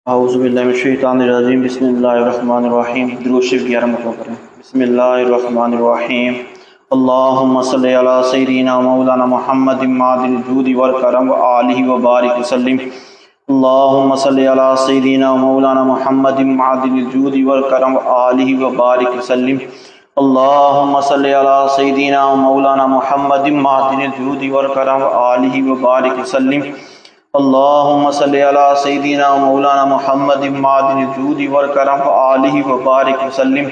औज़ुबिल्लाहिमिनश्शैतानिर्रजीम बिस्मिल्लाहिर्रहमानिर्रहीम। दुरूद शरीफ 11 मरतबा पढ़ें। बिस्मिल्लाहिर्रहमानिर्रहीम। अल्लाहुम्मा सल्लि अला सय्यिदिना मौलाना मुहम्मदिन मादिल जूदि वल करम व आलिहि व बारिक वसल्लिम। अल्लाहुम्मा सल्लि अला सय्यिदिना मौलाना मुहम्मदिन मादिल जूदि वल करम व आलिहि व बारिक वसल्लिम। अल्लाहुम्मा सल्लि अला सय्यिदिना मौलाना मुहम्मदिन मादिल जूदि वल करम व आलिहि व बारिक वसल्लिम। अल्लाहुम्मा सल्लि अला सय्यिदिना मौलाना मुहम्मदिन मादिल जूदि वल करम व आलिहि व बारिक वसल्लिम।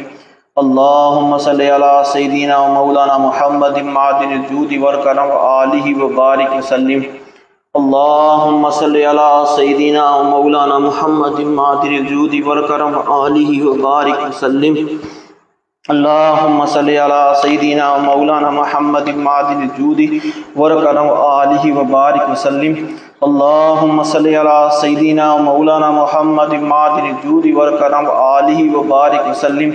अल्लाहुम्मा सल्लि अला सय्यिदिना मौलाना मुहम्मदिन मादिल जूदि वल करम व आलिहि व बारिक वसल्लिम। अल्लाहुम्मा सल्लि अला सय्यिदिना मौलाना मुहम्मदिन मादिल जूदि वल करम व आलिहि व बारिक वसल्लिम। अल्लाहुम्मा सल्लि अला सय्यिदिना मौलाना मुहम्मदिन मादिल जूदि वल करम व आलिहि व बारिक वसल्लिम। अल्लाहुम्मा सल्लि अला सय्यिदिना मौलाना मुहम्मदिन मादिल जूदि वल करम व आलिहि व बारिक वसल्लिम।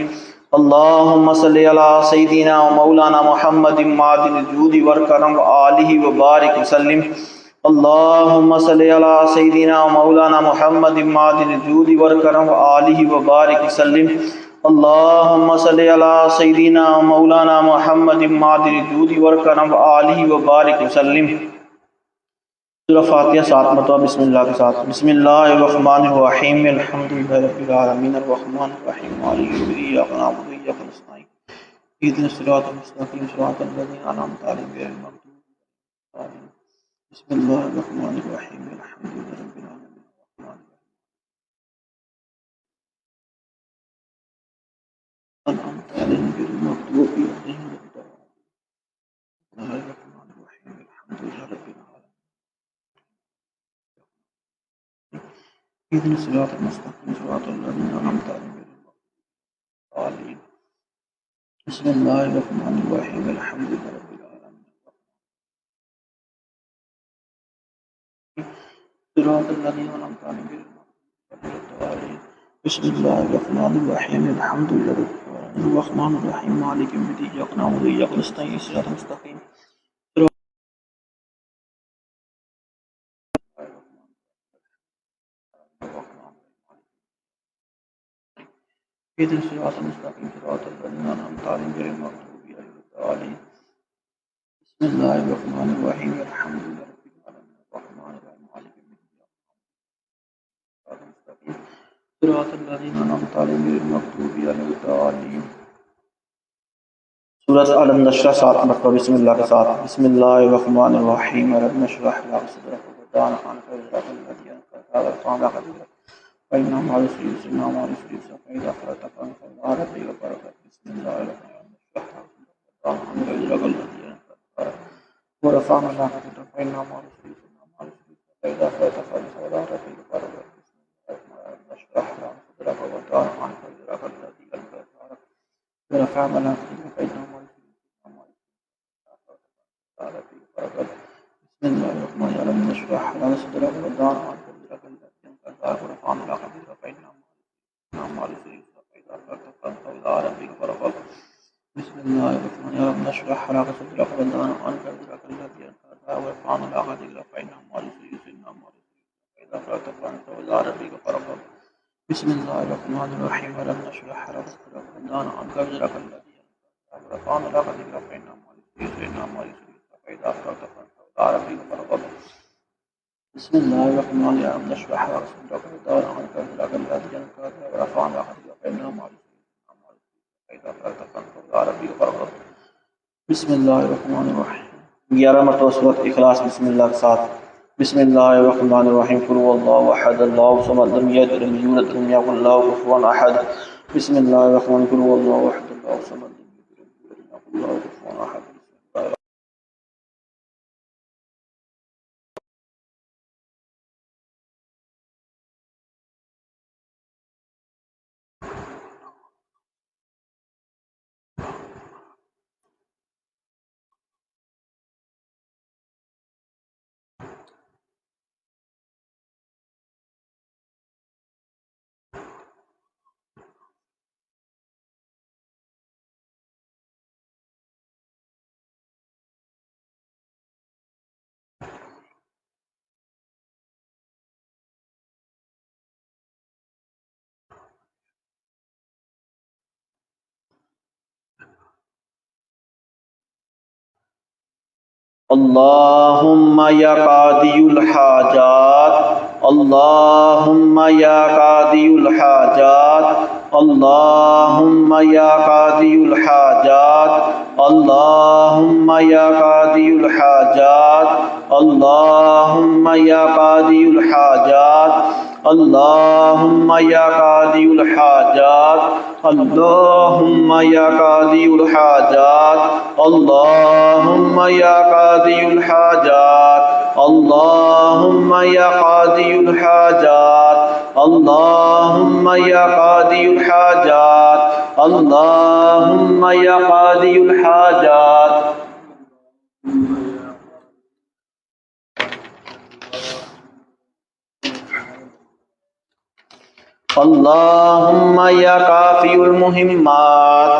अल्लाहुम्मा सल्लि अला सय्यिदिना मौलाना मुहम्मदिन मादिल जूदि वल करम व आलिहि व बारिक वसल्लिम। अल्लाहुम्मा सल्लि अला सय्यिदिना मौलाना मुहम्मदिन मादिल जूदि वल करम व आलिहि व बारिक वसल्लिम। अल्लाहुम्मा सल्लि अला सय्यिदिना मौलाना मुहम्मदिन मादिल जूदि वल करम व आलिहि व बारिक वसल्लिम। सूरह फातिहा 7 मरतबा बिस्मिल्लाह के साथ। बिस्मिल्लाहिर्रहमानिर्रहीम। अल्हम्दुलिल्लाहि रब्बिल आलमीन अर्रहमानिर्रहीम मालिकि यौमिद्दीन इय्याका नअबुदु व इय्याका नस्तईन इहदिनस सिरातल मुस्तक़ीम सिरातल लज़ीना अनअमता अलैहिम गैरिल मग़दूबि अलैहिम। बिस्मिल्लाहिर्रहमानिर्रहीम। अल्हम्दुलिल्लाहि रब्बिल आलमीन अनअमता अलैहिम गैरिल मग़दूबि अलैहिम वलद्दाल्लीन। अल्हम्दुलिल्लाहि रब्बिल इहदिनस सिरातल मुस्तक़ीम सिरातल लज़ीना अनअमता अलैहिम। बिस्मिल्लाहिर्रहमानिर्रहीम। अल्हम्दुलिल्लाहि रब्बिल आलमीन सिरातल लज़ीना अनअमता अलैहिम। बिस्मिल्लाहिर्रहमानिर्रहीम। अल्हम्दुलिल्लाहि रब्बिल आलमीन अर्रहमानिर्रहीम मालिकि यौमिद्दीन इय्याका नअबुदु व इय्याका नस्तईन सिरातल मुस्तक़ीम। इहदिनस सिरातल मुस्तक़ीम सिरातल लज़ीना अनअमता अलैहिम गैरिल मग़दूबि अलैहिम। बिस्मिल्लाहिर्रहमानिर्रहीम। अल्हम्दुलिल्लाहि रब्बिल आलमीन अर्रहमानिर्रहीम मालिकि यौमिद्दीन सिरातल लज़ीना अनअमता अलैहिम गैरिल मग़दूबि अलैहिम। सूरह अलम नशरा 7 मरतबा बिस्मिल्लाह के साथ। बिस्मिल्लाहिर्रहमानिर्रहीम। अलम नशरह लक सदरक व वदअना अन्का विज़रक अल्लज़ी अंक़ज़ ज़हरक फ़इन्ना मअल उसरि युस्रा इन्ना मअल उसरि युस्रा फ़इज़ा फ़रग़त फ़ंसब इला रब्बिका फ़रग़ब। बिस्मिल्लाहिर्रहमानिर्रहीम। अन्का विज़रक अल्लज़ी अंक़ज़ ज़हरक व रफ़अना लक ज़िक्रक फ़इन्ना मअल उसरि युस्रा इन्ना मअल उसरि युस्रा फ़इज़ा फ़रग़त फ़ंसब इला रब्बिका फ़रग़ब। बिस्मिल्लाहिर्रहमानिर्रहीम। नशरह लक सदरक व वदअना अन्का विज़रक अल्लज़ी अंक़ज़ ज़हरक व रफ़अना लक ज़िक्रक फ़इन्ना मअल उसरि युस्रा इन्ना मअल उसरि युस्रा फ़इज़ा फ़रग़त फ़ंसब इला रब्बिका फ़रग़ब। बिस्मिल्लाहिर्रहमानिर्रहीम। अलम नशरह लक सदरक व वदअना अन्का विज़रक अल्लज़ी अंक़ज़ ज़हरक व रफ़अना लक ज़िक्रक फ़इन्ना मअल उसरि युस्रा फ़इज़ा फ़रग़त फ़ंसब इला रब्बिका फ़रग़ब। बिस्मिल्लाहिर्रहमानिर्रहीम। अलम नशरह लक सदरक व वदअना अन्का विज़रक अल्लज़ी अंक़ज़ ज़हरक व रफ़अना लक ज़िक्रक फ़इन्ना मअल उसरि युस्रा इन्ना मअल उसरि युस्रा फ़इज़ा फ़रग़त फ़ंसब इला रब्बिका फ़रग़ब। बिस्मिल्लाहिर्रहमानिर्रहीम। अलम नशरह लक सदरक व वदअना अन्का विज़रक अल्लज़ी अंक़ज़ ज़हरक व रफ़अना लक ज़िक्रक फ़इन्ना मअल उसरि युस्रा इन्ना मअल उसरि युस्रा फ़इज़ा फ़रग़त फ़ंसब इला रब्बिका फ़रग़ब। बिस्मिल्लाहिर्रहमानिर्रहीम। अलम नशरह लक सदरक व वदअना अन्का विज़रक अल्लज़ी अंक़ज़ ज़हरक व रफ़अना लक ज़िक्रक फ़इन्ना मअल उसरि युस्रा इन्ना मअल उसरि युस्रा फ़इज़ा फ़रग़त फ़ंसब इला रब्बिका फ़रग़ब। बिस्मिल्लाहिर्रहमानिर्रहीम। 11 मरतबा सूरत इखलास बिस्मिल्लाह के साथ। बिस्मिल्लाहिर्रहमानिर्रहीम। कुल हुवल्लाहु अहद अल्लाहु समद लम यलिद व लम यूलद व लम यकुल लहु कुफुवन अहद। बिस्मिल्लाहिर्रहमानिर्रहीम। कुल हुवल्लाहु अहद अल्लाहु समद लम यलिद व लम यूलद व लम यकुल लहु कुफुवन अहद। اللهم يا قاضي الحاجات اللهم يا قاضي الحاجات اللهم يا قاضي الحاجات اللهم يا قاضي الحاجات اللهم يا قاضي الحاجات اللهم يا قاضي الحاجات اللهم يا قاضي الحاجات اللهم يا قاضي الحاجات اللهم يا قاضي الحاجات اللهم يا قاضي الحاجات اللهم يا قاضي الحاجات اللهم يا كافي المهمات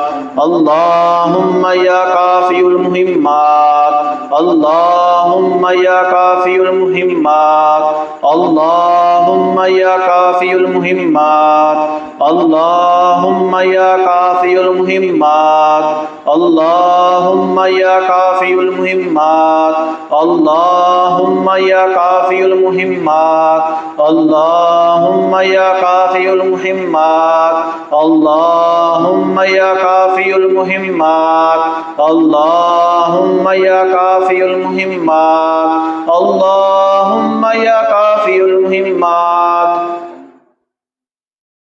اللهم يا كافي المهمات اللهم يا كافي المهمات اللهم يا كافي المهمات اللهم يا كافي المهمات اللهم يا كافي المهمات اللهم يا كافي المهمات اللهم يا كافي المهمات اللهم يا كافي المهمات اللهم يا كافي المهمات اللهم يا كافي المهمات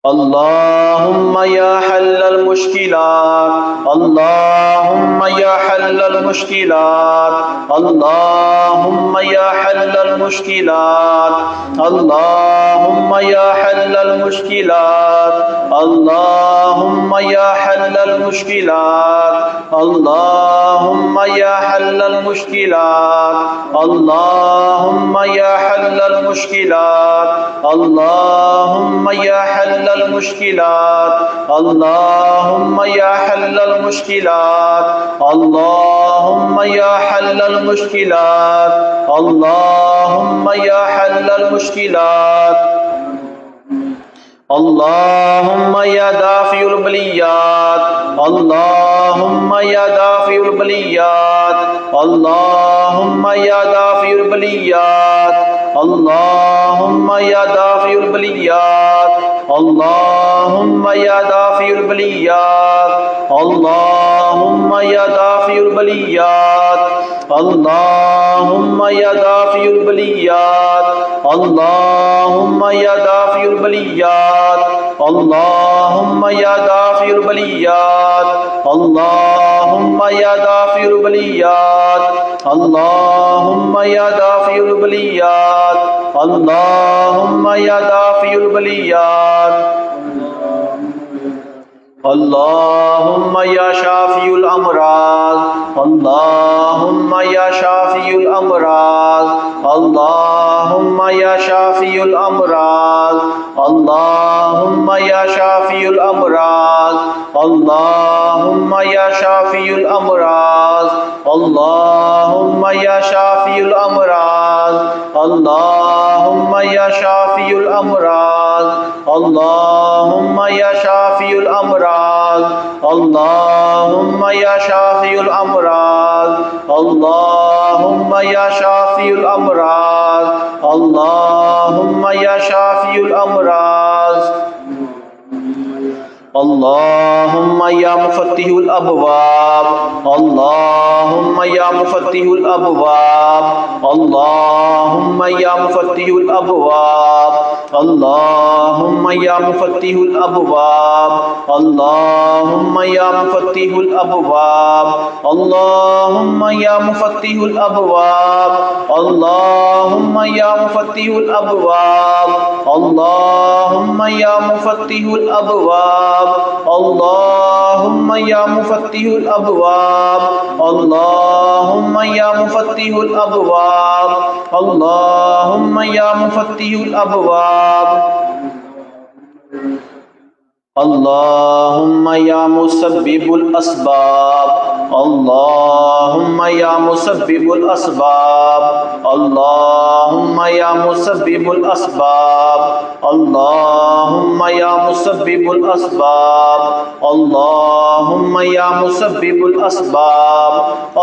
اللهم يا حل المشكلات اللهم يا حل المشكلات اللهم يا حل المشكلات اللهم يا حل المشكلات اللهم يا حل المشكلات اللهم يا حل المشكلات اللهم يا حل المشكلات اللهم يا حل المشكلات اللهم يا حل المشكلات اللهم يا حل المشكلات اللهم يا حل المشكلات اللهم يا دافع البليات اللهم يا دافع البليات اللهم يا دافع البليات اللهم يا دافع البليات اللهم يا دافع البليات اللهم يا دافع البليات اللهم يا دافع البليات اللهم يا دافع البليات اللهم يا دافع البليات اللهم يا دافع البليات اللهم يا دافع البليات اللهم يا دافع البليات اللهم يا شافي الأمراض اللهم يا شافي الأمراض اللهم يا شافي الأمراض اللهم يا شافي الأمراض اللهم يا شافي الأمراض اللهم يا شافي الأمراض اللهم يا شافي الأمراض اللهم يا شافي الأمراض اللهم يا شافي الأمراض اللهم يا شافي الأمراض اللهم يا شافي الأمراض اللهم يا مفتح الأبواب اللهم يا مفتح الأبواب اللهم يا مفتح الأبواب اللهم يا مفتح الأبواب اللهم يا مفتح الأبواب اللهم يا مفتح الأبواب اللهم يا مفتح الأبواب اللهم يا مفتح الأبواب اللهم يا مفتح الأبواب اللهم يا مفتح الأبواب اللهم يا مفتح الأبواب اللهم يا مسبب الأسباب اللهم يا مسبب الأسباب اللهم या मुसब्बिबुल अस्बाब, अल्लाहुम्मा या मुसब्बिबुल अस्बाब, अल्लाहुम्मा या मुसब्बिबुल अस्बाब,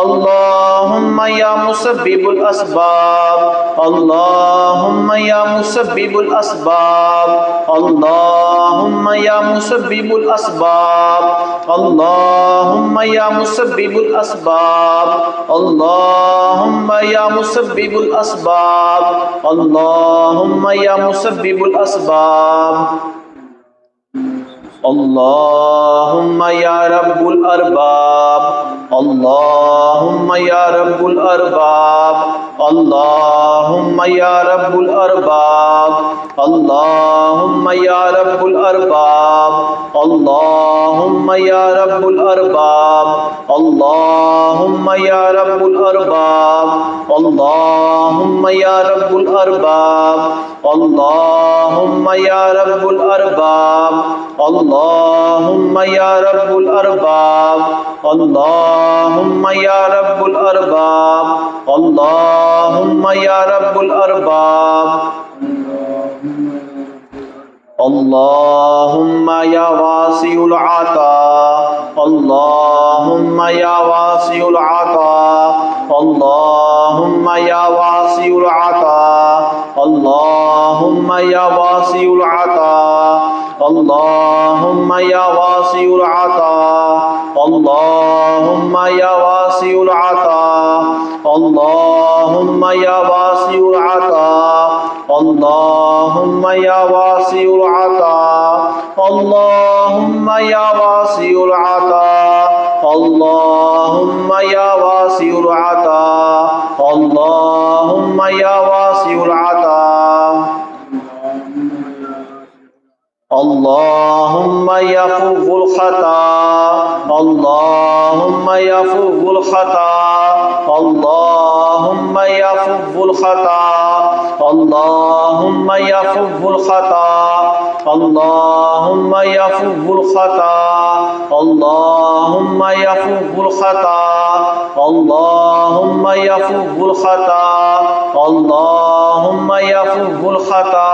अल्लाहुम्मा या मुसब्बिबुल अस्बाब, अल्लाहुम्मा या मुसब्बिबुल अस्बाब, अल्लाहुम्मा या मुसब्बिबुल अस्बाब, अल्लाहुम्मा या मुसब्बिबुल अस्बाब, अल्लाहुम्मा या मुसब्बिबुल अस्बाब, अल्लाहुम्मा या मुसब्बिबुल अस्बाब, अल्लाहुम्मा या रब्बुल अरबाब, अल्लाहुम्मा या रब्बुल अरबाब, अल्लाहुम्मा या रब्बुल अरबाब, अल्लाहुम्मा या रब्बुल अरबाब, अल्लाहुम्मा या रब्बुल अरबाब, अल्लाहुम्मा या रब्बुल अरबाब, अल्लाहुम्मा या रब्बुल अरबाब, अल्लाहुम्मा या रब्बुल अरबाब, अल्लाहुम्मा या रब्बुल अरबाब, अल्लाहुम्मा या रब्बुल अरबाब, अल्लाहुम्मा या रब्बुल अरबाब, अल्लाहुम्मा या वासिउल आता, अल्लाहुम्मा या वासिउल आता, अल्लाहुम्मा या वासिउल आता, अल्लाहुम्मा या वासिउल आता, अल्लाहुम्मा या वासिउल आता, अल्लाहुम्मा या वासिउल आता, अल्लाहुम्मा या वासिउल आता, अल्लाहुम्मा या वासिउल आता, अल्लाहुम्मा या वासिउल आता, अल्लाहुम्मा या वासिउल आता, अल्लाहुम्मा या वासिउल आता, अल्लाहुम्मा यफ़ुल ख़ता, अल्लाहुम्मा यफ़ुल ख़ता, अल्लाहुम्मा यफ़ुल ख़ता, अल्लाहुम्मा यफ़ुल ख़ता, अल्लाहुम्मा यफ़ुल ख़ता, अल्लाहुम्मा यफ़ुल ख़ता, अल्लाहुम्मा यफ़ुल ख़ता, अल्लाहुम्मा यफ़ुल ख़ता,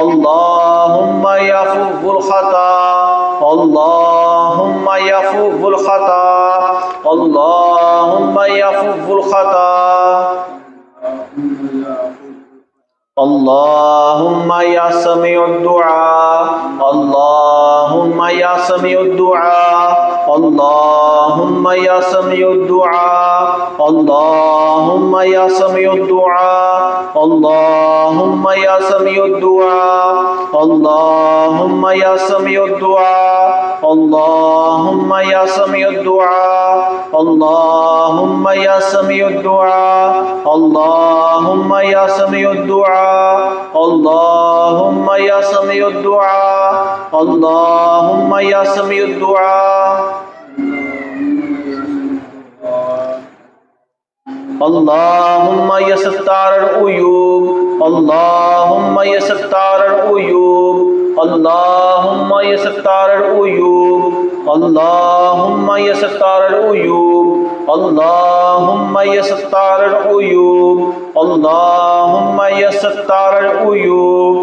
अल्लाहुम्मा यफ़ुल ख़ता, अल्लाहुम्मा यफ़ुल ख़ता, अल्लाहुम्मा यफ़ुल ख़ता, अल्लाहुम्मा या समीउद दुआ, अल्लाहुम्मा या समीउद दुआ, अल्लाहुम्मा या समीउद दुआ, अल्लाहुम्मा या समीउद दुआ, अल्लाहुम्मा या समीउद दुआ, अल्लाहुम्मा या समीउद दुआ, अल्लाहुम्मा या समीउद दुआ, अल्लाहुम्मा या समीउद दुआ, अल्लाहुम्मा या समीउद दुआ, अल्लाहुम्मा या समीउद दुआ, अल्लाहुम्मा या समीउद दुआ, अल्लाहुम्मा या सत्तारुल उयूब, अल्लाहुम्मा या सत्तारुल उयूब, अल्लाहुम्मा या सत्तारुल उयूब, अल्लाहुम्मा या सत्तारुल उयूब, अल्लाहुम्मा या सत्तारुल उयूब, अल्लाहुम्मा या सत्तारुल उयूब,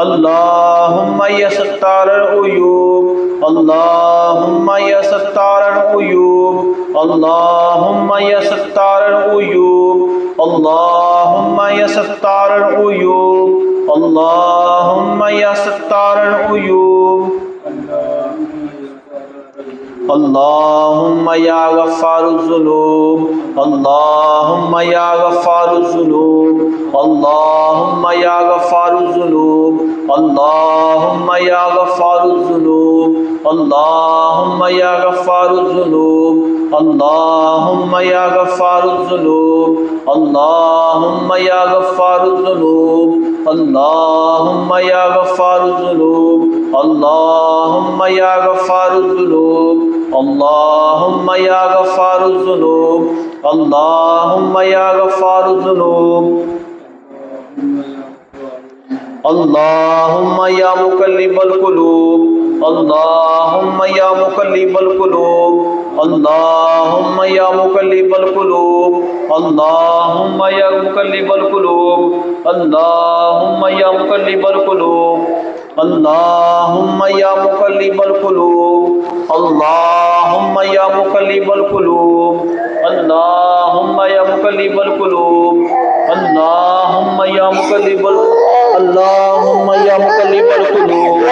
अल्लाहुम्मा या सत्तारुल उयूब, अल्लाहुम्मा या सत्तारुल उयूब, अल्लाहुम्मा या सत्तारुल उयूब, अल्लाहुम्मा या सत्तारुल उयूब, अल्लाहुम्मा या सत्तारुल उयूब, अल्लाहुम्मा या गफ़्फ़ारुज़ ज़ुनूब, अल्लाहुम्मा या गफ़्फ़ारुज़ ज़ुनूब, अल्लाहुम्मा या गफ़्फ़ारुज़ ज़ुनूब, अल्लाहुम्मा या गफ़्फ़ारुज़ ज़ुनूब, अल्लाहुम्मा या गफ़्फ़ारुज़ ज़ुनूब, अल्लाहुम्मा या गफ़्फ़ारुज़ ज़ुनूब, अल्लाहुम्मा या गफ़्फ़ारुज़ ज़ुनूब, अल्लाहुम्मा या गफ़्फ़ारुज़ ज़ुनूब, अल्लाहुम्मा या गफ़्फ़ारुज़ ज़ुनूब, अल्लाहुम्मा या गफ़्फ़ारुज़ ज़ुनूब, अल्लाहुम्मा या गफ़्फ़ारुज़ ज़ुनूब, अल्लाहुम्मा या मुक़ल्लिबल क़ुलूब, अल्लाहुम्मा या मुक़ल्लिबल क़ुलूब, اللهم يا مقلب القلوب اللهم يا مقلب القلوب اللهم يا مقلب القلوب اللهم يا مقلب القلوب اللهم يا مقلب القلوب اللهم يا مقلب القلوب اللهم يا مقلب اللهم يا مقلب القلوب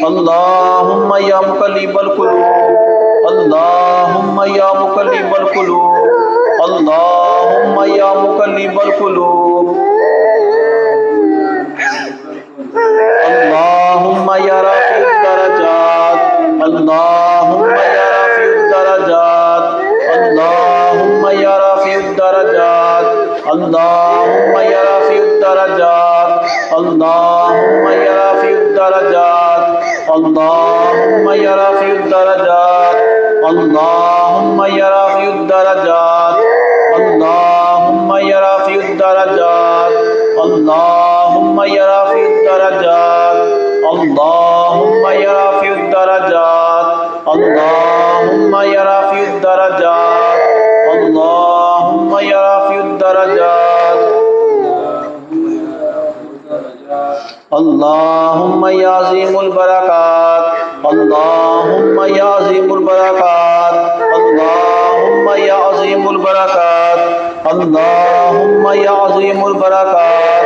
اللهم يا مقلب القلوب اللهم يا مقلب القلوب اللهم يا مقلب القلوب اللهم يا رافع الدرجات اللهم يا رافع الدرجات اللهم يا رافع الدرجات اللهم يا رافع الدرجات اللهم يا رافع الدرجات اللهم يا رافع الدرجات اللهم يا رافع الدرجات اللهم يا رافع الدرجات اللهم يا رافع الدرجات اللهم يا رافع الدرجات اللهم يا رافع الدرجات اللهم يا رافع الدرجات اللهم يا عظيم البركات اللهم يا عظيم البركات اللهم يا عظيم البركات اللهم يا عظيم البركات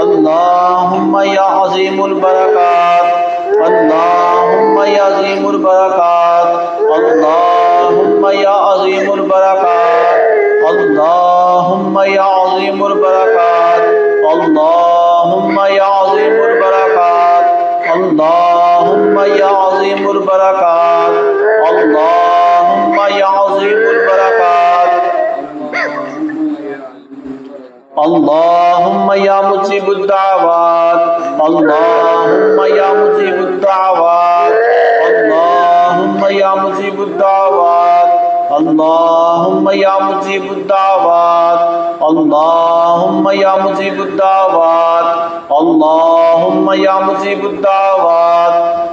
اللهم يا عظيم البركات اللهم يا عظيم البركات اللهم يا عظيم البركات اللهم يا عظيم البركات اللهم يا عظيم البركات اللهم يا عظيم البركات اللهم يا عظيم البركات اللهم يا مجيب الدعوات اللهم يا مجيب الدعوات اللهم يا مجيب الدعوات اللهم يا مجيب الدعوات اللهم يا مجيب الدعوات اللهم يا مجيب الدعوات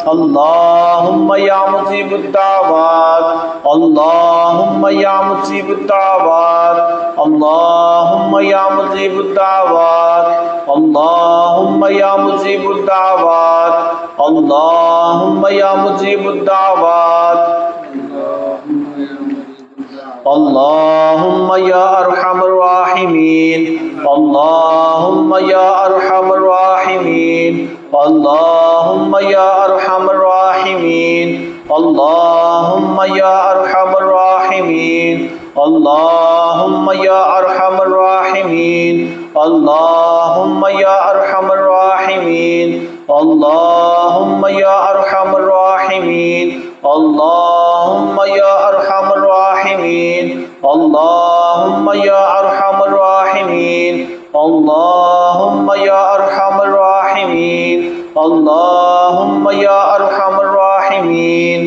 اللهم يا مجيب الدعوات اللهم يا مجيب الدعوات اللهم يا مجيب الدعوات اللهم يا مجيب الدعوات اللهم يا مجيب الدعوات اللهم يا أرحم الراحمين اللهم يا أرحم الراحمين اللهم يا أرحم الراحمين اللهم يا أرحم الراحمين اللهم يا أرحم الراحمين اللهم يا أرحم الراحمين اللهم يا أرحم الراحمين اللهم يا أرحم الراحمين اللهم يا أرحم الراحمين اللهم يا أرحم الراحمين اللهم يا أرحم الراحمين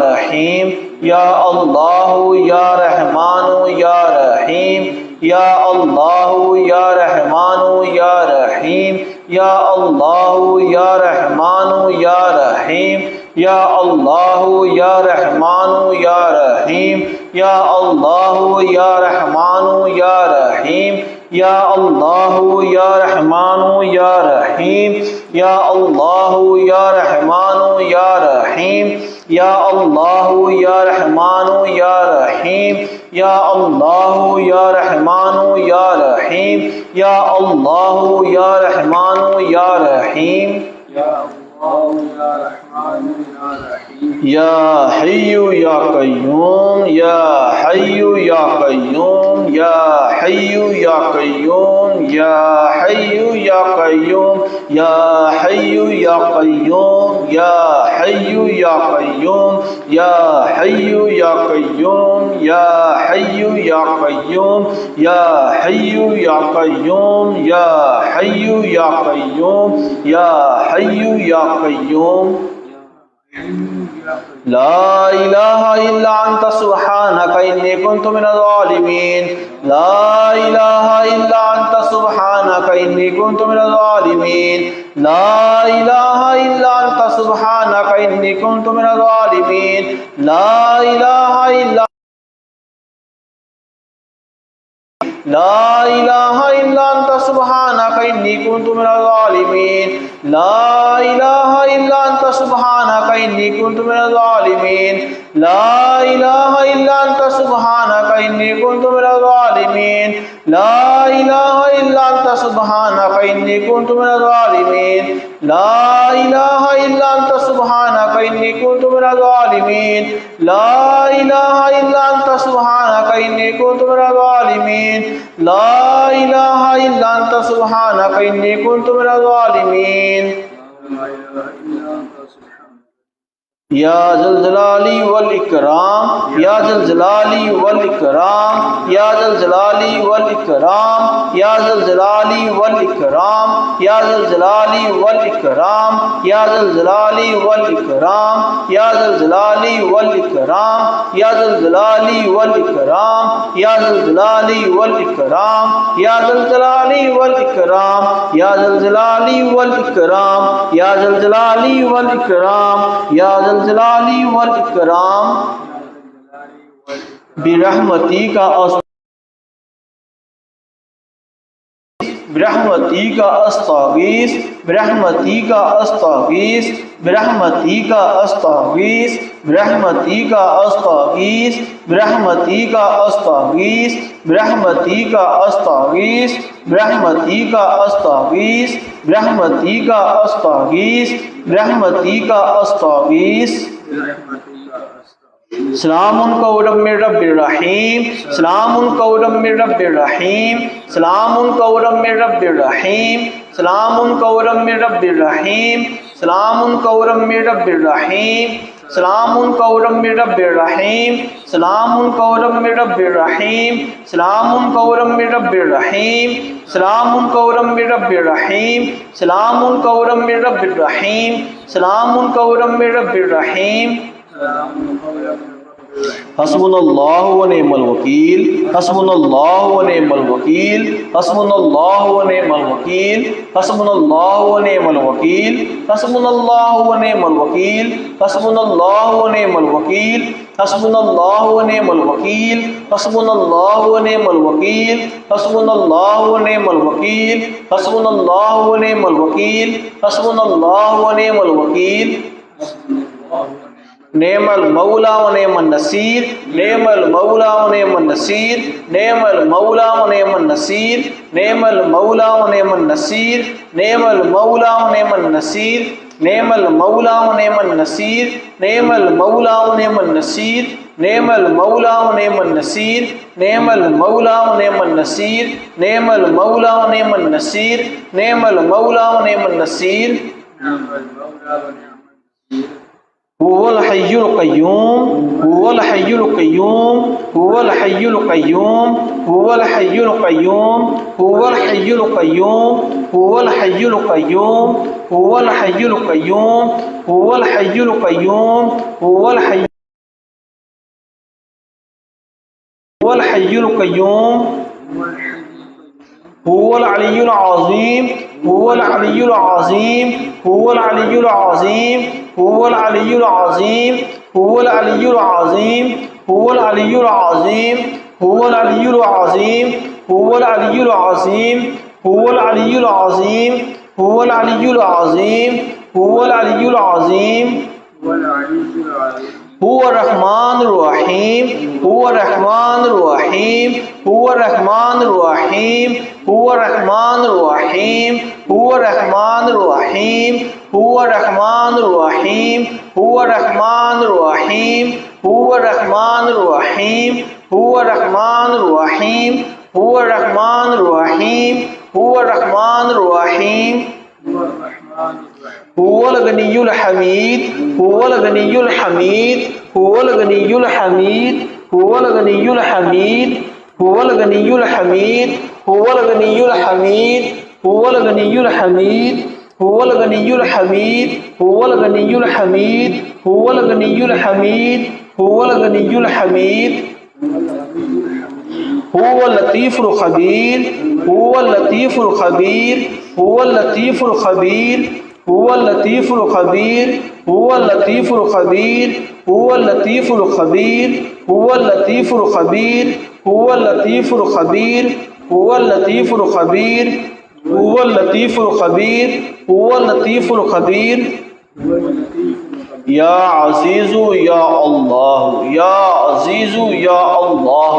رحيم يا الله يا رحمن يا رحيم يا الله يا رحمن يا رحيم يا الله يا رحمن يا رحيم يا الله يا رحمن يا رحيم يا الله يا رحمن يا رحيم يا الله يا رحمن يا رحيم يا الله يا رحمن يا رحيم يا الله يا رحمن يا رحيم يا الله يا رحمن يا رحيم يا الله يا رحمن يا رحيم يا حي يا قيوم يا حي يا قيوم يا حي يا قيوم يا حي يا قيوم يا حي يا قيوم يا حي يا قيوم يا حي يا قيوم يا حي يا قيوم يا حي يا قيوم يا حي يا قيوم يا حي يا قيوم لا إله إلا أنت سبحانك إني كنت من الظالمين لا إله إلا أنت سبحانك إني كنت من الظالمين لا إله إلا أنت سبحانك إني كنت من الظالمين لا إله إلا لا إله إلا أنت سبحانك إني كنت من الظالمين لا إله إلا أنت سبحانك إني كنت من الظالمين لا إله إلا أنت سبحانك إني كنت من الظالمين لا إله إلا أنت سبحانك إني كنت من الظالمين لا إله إلا أنت سبحانك إني كنت من الظالمين لا إله إلا أنت سبحانك إني كنت من الظالمين لا إله إلا أنت سبحانك إني كنت من الظالمين या जल जलाली वल इकराम या जल जलाली वल इकराम या जल जलाली वल इकराम या जल जलाली वल इकराम या जल जलाली वल इकराम या जल जलाली वल इकराम या जल जलाली वल इकराम या जल जलाली वल इकराम या जल जलाली वल इकराम या जल जलाली वल इकराम या जल जलाली वल इकराम या जल जलाली वल इकराम या जल जलाली वल इकराम बिरहमती का ब्रह्मती का अस्तागीस ब्रह्मती का अस्तागीस ब्रह्मती का अस्तागीस ब्रह्मती का अस्तागीस ब्रह्मती का अस्तागीस ब्रह्मती का अस्तागीस ब्रह्मती का अस्तागीस ब्रह्मती का अस्तागीस ब्रह्मती का अस्तागीस सलामुन कौलम मिन रब्बिर रहीम सलामुन कौलम मिन रब्बिर रहीम सलामुन कौलम मिन रब्बिर रहीम सलामुन कौलम मिन रब्बिर रहीम सलामुन कौलम मिन रब्बिर रहीम सलामुन कौलम मिन रब्बिर रहीम सलामुन कौलम मिन रब्बिर रहीम सलामुन कौलम मिन रब्बिर रहीम सलामुन कौलम मिन रब्बिर रहीम सलामुन कौलम मिन रब्बिर रहीम सलामुन कौलम मिन रब्बिर रहीम हस्बुनल्लाहु व निअमल वकील हस्बुनल्लाहु व निअमल वकील हस्बुनल्लाहु व निअमल वकील हस्बुनल्लाहु व निअमल वकील हस्बुनल्लाहु व निअमल वकील हस्बुनल्लाहु व निअमल वकील हस्बुनल्लाहु व निअमल वकील हस्बुनल्लाहु व निअमल वकील हस्बुनल्लाहु व निअमल वकील हस्बुनल्लाहु व निअमल वकील हस्बुनल्लाहु व निअमल वकील नेमल मौला व नेमन नसीर नेमल मौला व नेमन नसीर नेमल मौला व नेमन नसीर नेमल मौला व नेमन नसीर नेमल मौला व नेमन नसीर नेमल मौला व नेमन नसीर नेमल मौला व नेमन नसीर नेमल मौला व नेमन नसीर नेमल मौला व नेमन नसीर नेमल मौला व नेमन नसीर नेमल मौला व नेमन नसीर हुवल हय्युल क़य्यूम हुवल हय्युल क़य्यूम हुवल हय्युल क़य्यूम हुवल हय्युल क़य्यूम हुवल हय्युल क़य्यूम हुवल हय्युल क़य्यूम हुवल हय्युल क़य्यूम हुवल हय्युल क़य्यूम हुवल हय्युल क़य्यूम हुवल अलियुल अज़ीम हुवल अलियुल अज़ीम हुवल अलियुल अज़ीम हुवल अलियुल अज़ीम हुवल अलियुल अज़ीम हुवल अलियुल अज़ीम हुवल अलियुल अज़ीम हुवल अलियुल अज़ीम हुवल अलियुल अज़ीम हुवल अलियुल अज़ीम हुवल अलियुल अज़ीम हुवा रहमान रहीम हुवा रहमान रहीम हुवा रहमान रहीम हुवा रहमान रहीम हुवा रहमान रहीम हुवा रहमान रहीम हुवा रहमान रहीम हुवा रहमान रहीम हुवा रहमान रहीम हुवा रहमान रहीम हुवा रहमान रहीम हुवल गनियुल हमीद हुवल गनियुल हमीद हुवल गनियुल हमीद हुवल गनियुल हमीद हुवल गनियुल हमीद हुवल गनियुल हमीद हुवल गनियुल हमीद हुवल गनियुल हमीद, हुवल गनियुल हमीद, हुवल गनियुल हमीद, हुवल गनियुल हमीद। हुवल लतीफुल खबीर, हुवल लतीफुल खबीर, हुवल लतीफुल खबीर, हुवल लतीफुल खबीर, हुवल लतीफुल खबीर, हुवल लतीफुल खबीर, हुवल लतीफुल खबीर, हुवल लतीफुल खबीर, हुवल लतीफुल खबीर, हुवल लतीफुल खबीर, हुवल लतीफुल खबीर। या अजीज़ु या अल्लाह, या अजीज़ु या अल्लाह,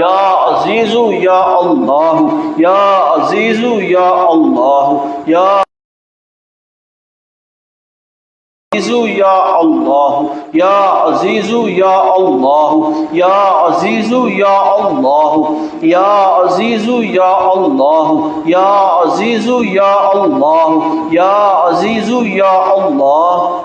या अजीज़ु या अल्लाह, या अजीज़ु या अल्लाह, या अजीज़ु या अल्लाह, या अजीज़ु या अल्लाह, या अजीज़ु या अल्लाह, या अजीज़ु या अल्लाह, या अजीज़ु या अल्लाह, या अजीज़ु या अल्लाह,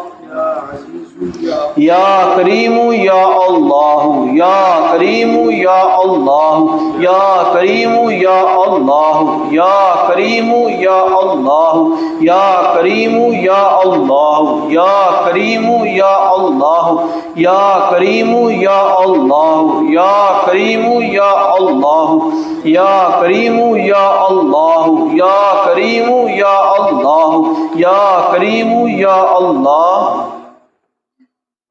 या करीमु या अल्लाह, या करीमु या अल्लाह, या करीमु या अल्लाह, या करीमु या अल्लाह, या करीमु या अल्लाह, या करीमु या अल्लाह, या करीमु या अल्लाह, या करीमु या अल्लाह, या करीमु या अल्लाह, या करीमु या अल्लाह, या करीमु या अल्लाह।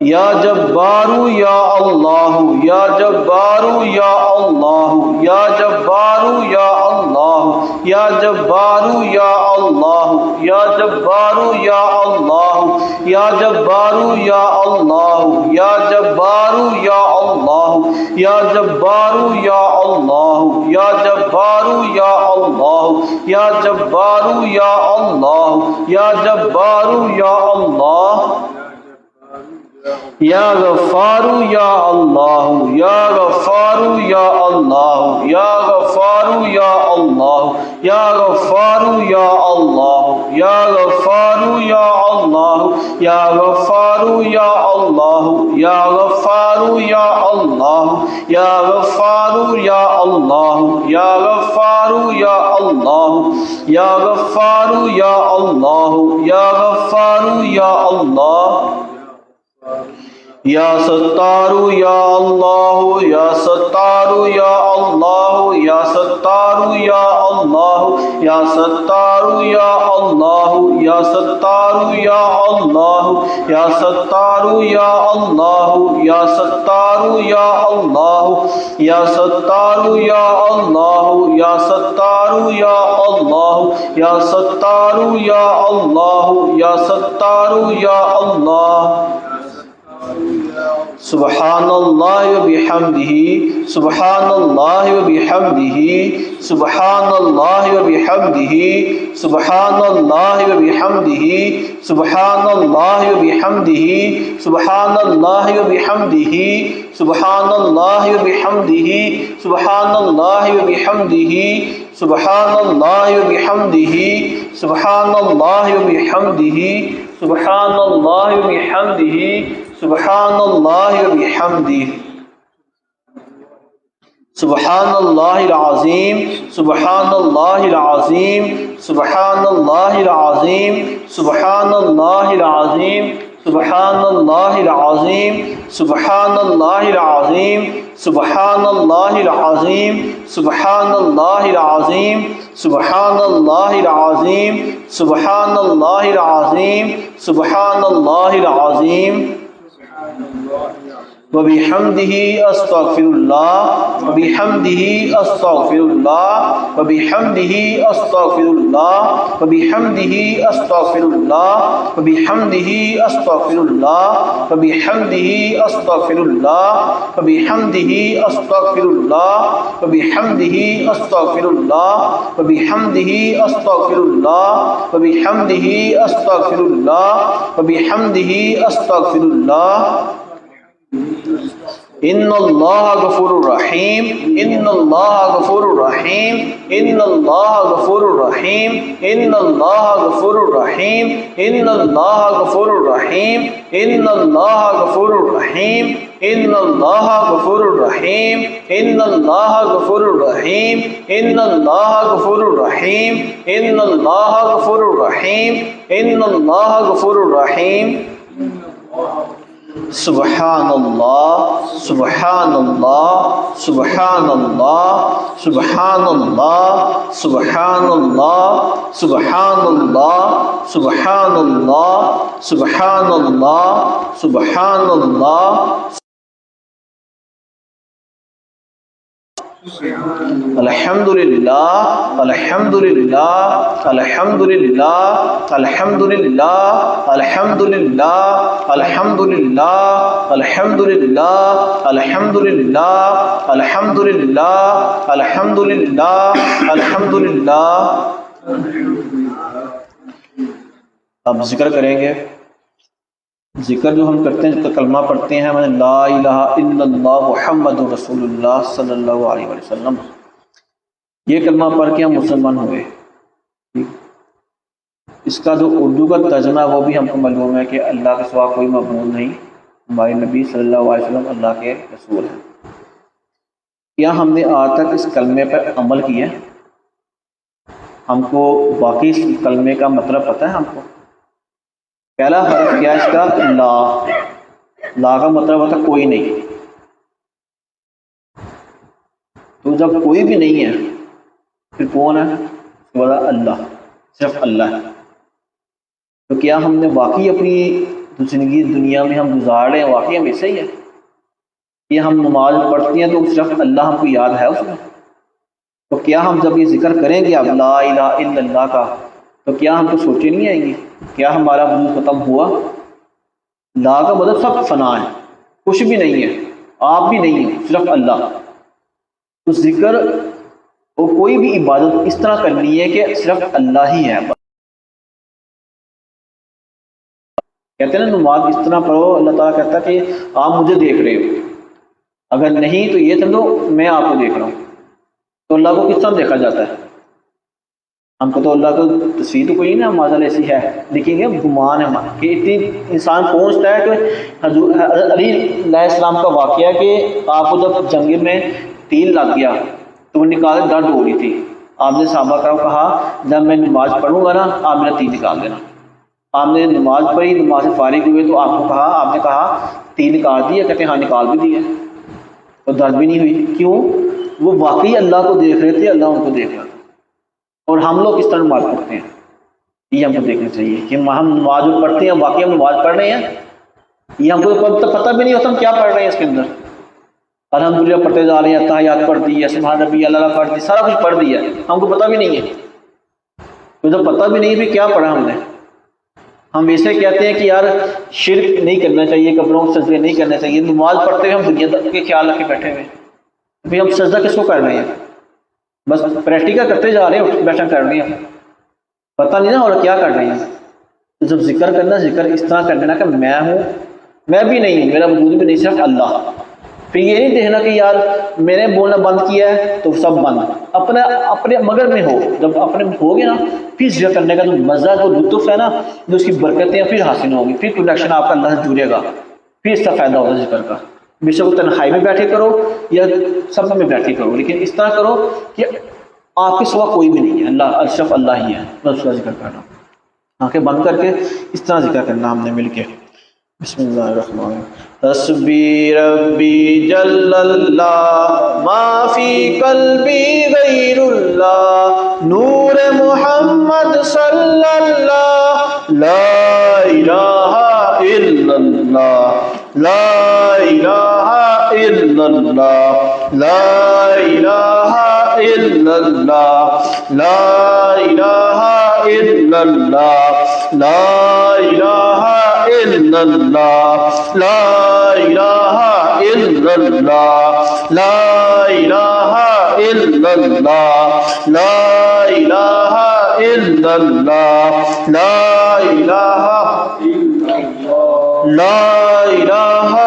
या जब्बारू या अल्लाह, या जब्बारू या अल्लाह, या जब्बारू या अल्लाह, या जब्बारू या अल्लाह, या जब्बारू या अल्लाह, या जब्बारू या अल्लाह, या जब्बारू या अल्लाह, या जब्बारू या अल्लाह, या जब्बारू या अल्लाह, या जब्बारू या अल्लाह, या जब्बारू या अल्लाह। या गफ़ारू या अल्लाह, या गफ़ारू या अल्लाह, या गफ़ारू या अल्लाह, या गफ़ारू या अल्लाह, या गफ़ारू या अल्लाह, या गफ़ारू या अल्लाह, या गफ़ारू या अल्लाह, या गफ़ारू या अल्लाह, या गफ़ारू या अल्लाह, या गफ़ारू या अल्लाह, या गफ़ारू या अल्लाह। या सत्तारू या अल्लाह, या सत्तारू या अल्लाह, या सत्तारू या अल्लाह, या सत्तारू या अल्लाह, या सत्तारू या अल्लाह, या सत्तारू या अल्लाह, या सत्तारू या अल्लाह, या सत्तारू या अल्लाह, या सत्तारू या अल्लाह, या सत्तारू या अल्लाह, या सत्तारू या अल्लाह। सुब्हानल्लाह व बिहम्दिही, सुब्हानल्लाह व बिहम्दिही, सुब्हानल्लाह व बिहम्दिही, सुब्हानल्लाह व बिहम्दिही, सुब्हानल्लाह व बिहम्दिही, सुब्हानल्लाह व बिहम्दिही, सुब्हानल्लाह व बिहम्दिही, सुब्हानल्लाह व बिहम्दिही, सुब्हानल्लाह व बिहम्दिही, सुब्हानल्लाह व बिहम्दिही, सुब्हानल्लाह व बिहम्दिही, सुब्हानल्लाह व बिहम्दिही। सुब्हानल्लाहिल अज़ीम, सुब्हानल्लाहिल अज़ीम, सुब्हानल्लाहिल अज़ीम, सुब्हानल्लाहिल अज़ीम, सुब्हानल्लाहिल अज़ीम, सुब्हानल्लाहिल अज़ीम, सुब्हानल्लाहिल अज़ीम, सुब्हानल्लाहिल अज़ीम, सुब्हानल्लाहिल अज़ीम, सुब्हानल्लाहिल अज़ीम, सुब्हानल्लाहिल अज़ीम। व बिहम्दिही अस्तगफिरुल्लाह, व बिहम्दिही अस्तगफिरुल्लाह, व बिहम्दिही अस्तगफिरुल्लाह, व बिहम्दिही अस्तगफिरुल्लाह, व बिहम्दिही अस्तगफिरुल्लाह, व बिहम्दिही अस्तगफिरुल्लाह, व बिहम्दिही अस्तगफिरुल्लाह, व बिहम्दिही अस्तगफिरुल्लाह, व बिहम्दिही अस्तगफिरुल्लाह, व बिहम्दिही अस्तगफिरुल्लाह, व बिहम्दिही अस्तगफिरुल्लाह। इन्नल्लाह गफूरुर रहीम, इन्नल्लाह गफूरुर रहीम, इन्नल्लाह गफूरुर रहीम, इन्नल्लाह गफूरुर रहीम, इन्नल्लाह गफूरुर रहीम, इन्नल्लाह गफूरुर रहीम, इन्नल्लाह गफूरुर रहीम, इन्नल्लाह गफूरुर रहीम, इन्नल्लाह गफूरुर रहीम, इन्नल्लाह गफूरुर रहीम, इन्नल्लाह गफूरुर रहीम। सुबहानल्लाह, सुबहानल्लाह, सुबहानल्लाह, सुबहानल्लाह, सुबहानल्लाह, सुबहानल्लाह, सुबहानल्लाह, सुबहानल्लाह, सुबहानल्लाह। अल्हम्दुलिल्लाह, अल्हम्दुलिल्लाह, अल्हम्दुलिल्लाह, अल्हम्दुलिल्लाह, अल्हम्दुलिल्लाह, अल्हम्दुलिल्लाह, अल्हम्दुलिल्लाह, अल्हम्दुलिल्लाह, अल्हम्दुलिल्लाह, अल्हम्दुलिल्लाह, अल्हम्दुलिल्लाह। अब जिक्र करेंगे। जिक्र जो हम करते हैं, कलमा पढ़ते हैं, मैंने ला इलाहा इल्लल्लाह मुहम्मदुर रसूलुल्लाह सल्लल्लाहु अलैहि वसल्लम, ये कलमा पढ़ के हम मुसलमान हुए। इसका जो उर्दू का तर्जमा वो भी हमको मालूम है कि अल्लाह के सिवा कोई मबूद नहीं, हमारे नबी सल्लल्लाहु अलैहि वसल्लम अल्लाह के रसूल हैं। क्या हमने आज तक इस कलमे पर अमल किया? हमको बाकी इस कलमे का मतलब पता है? हमको पहला हर्फ क्या है इसका? ला। ला का मतलब होता है कोई नहीं। तो जब कोई भी नहीं है फिर कौन है? बोला अल्लाह, सिर्फ अल्लाह है। तो क्या हमने वाकई अपनी जिंदगी दुनिया में हम गुजार रहे हैं वाकई हम ऐसे ही है? या हम नमाज पढ़ते हैं तो सिर्फ अल्लाह हमको याद है उसमें? तो क्या हम जब ये जिक्र करेंगे अब ला इलाहा इल्लल्लाह का, तो क्या हमको सोचे नहीं आएंगी? क्या हमारा वजूद खत्म हुआ? ला का मतलब सब फना है, कुछ भी नहीं है, आप भी नहीं है, सिर्फ अल्लाह। तो जिक्र और कोई भी इबादत इस तरह करनी है कि सिर्फ अल्लाह ही है। कहते हैं ना नमाज इस तरह पढ़ो, अल्लाह ताला कहता है कि आप मुझे देख रहे हो, अगर नहीं तो ये समझो मैं आपको देख रहा हूँ। तो अल्लाह को किस तरह देखा जाता है? हमको तो अल्लाह को तस्वीर तो कोई ना माज़ाल ऐसी है, लेकिन ये गुमान है कि इतनी इंसान पहुँचता है कि हजूर अली अलैहिस्सलाम का वाक़या है कि आपको जब जंग में तीर लग गया तो वो निकाल दर्द हो रही थी। आपने सहाबा को कहा जब मैं नमाज पढ़ूंगा ना आप मेरा तीर निकाल देना। आपने नमाज पढ़ी, नमाज से फारिग हुए तो आपको कहा, आपने कहा तीर निकाल दिया? कहते हाँ निकाल भी दिया, तो दर्द भी नहीं हुई। क्यों? वो वाकई अल्लाह को देख रहे थे, अल्लाह उनको देख रहा था। और हम लोग किस तरह नमाज पढ़ते हैं ये हमको देखना चाहिए कि हम नमाज पढ़ते हैं वाकई हम नमाज पढ़ रहे हैं, ये हमको तो पता भी नहीं होता हम क्या पढ़ रहे हैं इसके अंदर। अल्हम्दुलिल्लाह पढ़ते जा रहे हैं, तहय्यात पढ़ दी है, सुभान नबी अल्लाह पढ़ दी, सारा कुछ पढ़ दिया, हमको पता भी नहीं है। तो जब पता भी नहीं है फिर क्या पढ़ा हमने? हम वैसे कहते हैं कि यार शिर्क नहीं करना चाहिए, कब्रों को सजदे नहीं करना चाहिए, नमाज पढ़ते हुए हम दुनिया के ख्याल रख के बैठे हुए, फिर हम सजदा किसको कर रहे हैं? बस प्रैक्टिकल करते जा रहे हैं, उठ बैठा कर रहे हैं, पता नहीं ना और क्या कर रहे हैं। तो जब जिक्र करना, जिक्र इस तरह कर लेना कि मैं हूँ, मैं भी नहीं हूँ, मेरा वजूद भी नहीं, सिर्फ अल्लाह। फिर ये नहीं देखना कि यार मैंने बोलना बंद किया है तो सब बंद, अपने अपने मगर में हो। जब अपने में हो गए ना फिर जिक्र करने का जो मज़ा, जो लुत्फ है ना, जो उसकी बरकतें फिर हासिल होंगी, फिर कनेक्शन आपका अल्लाह से जुड़ेगा, फिर इसका फ़ायदा होगा जिक्र का। बेशक तन्हाई में बैठे करो या सब में बैठे करो, लेकिन इस तरह करो कि आपके सिवा कोई भी नहीं है, अल्लाह सिर्फ अल्लाह ही है, बस उसका जिक्र करना। आंखें बंद करके इस तरह जिक्र करना हमने मिल के। बिस्मिल्लाहिर्रहमानिर्रहीम। हस्बी रब्बी जल्लल्लाह माफी कल्बी गैरुल्लाह नूर मुहम्मद सल्लल्लाह ला इलाहा इल्लल्लाह ला इलाहा इल्लल्लाह ला इलाहा इल्लल्लाह ला इलाहा इल्लल्लाह ला इलाहा इल्लल्लाह ला इलाहा इल्लल्लाह ला इलाहा इल्लल्लाह ला इलाहा इल्लल्लाह ला इलाहा इल्लल्लाह ला इलाहा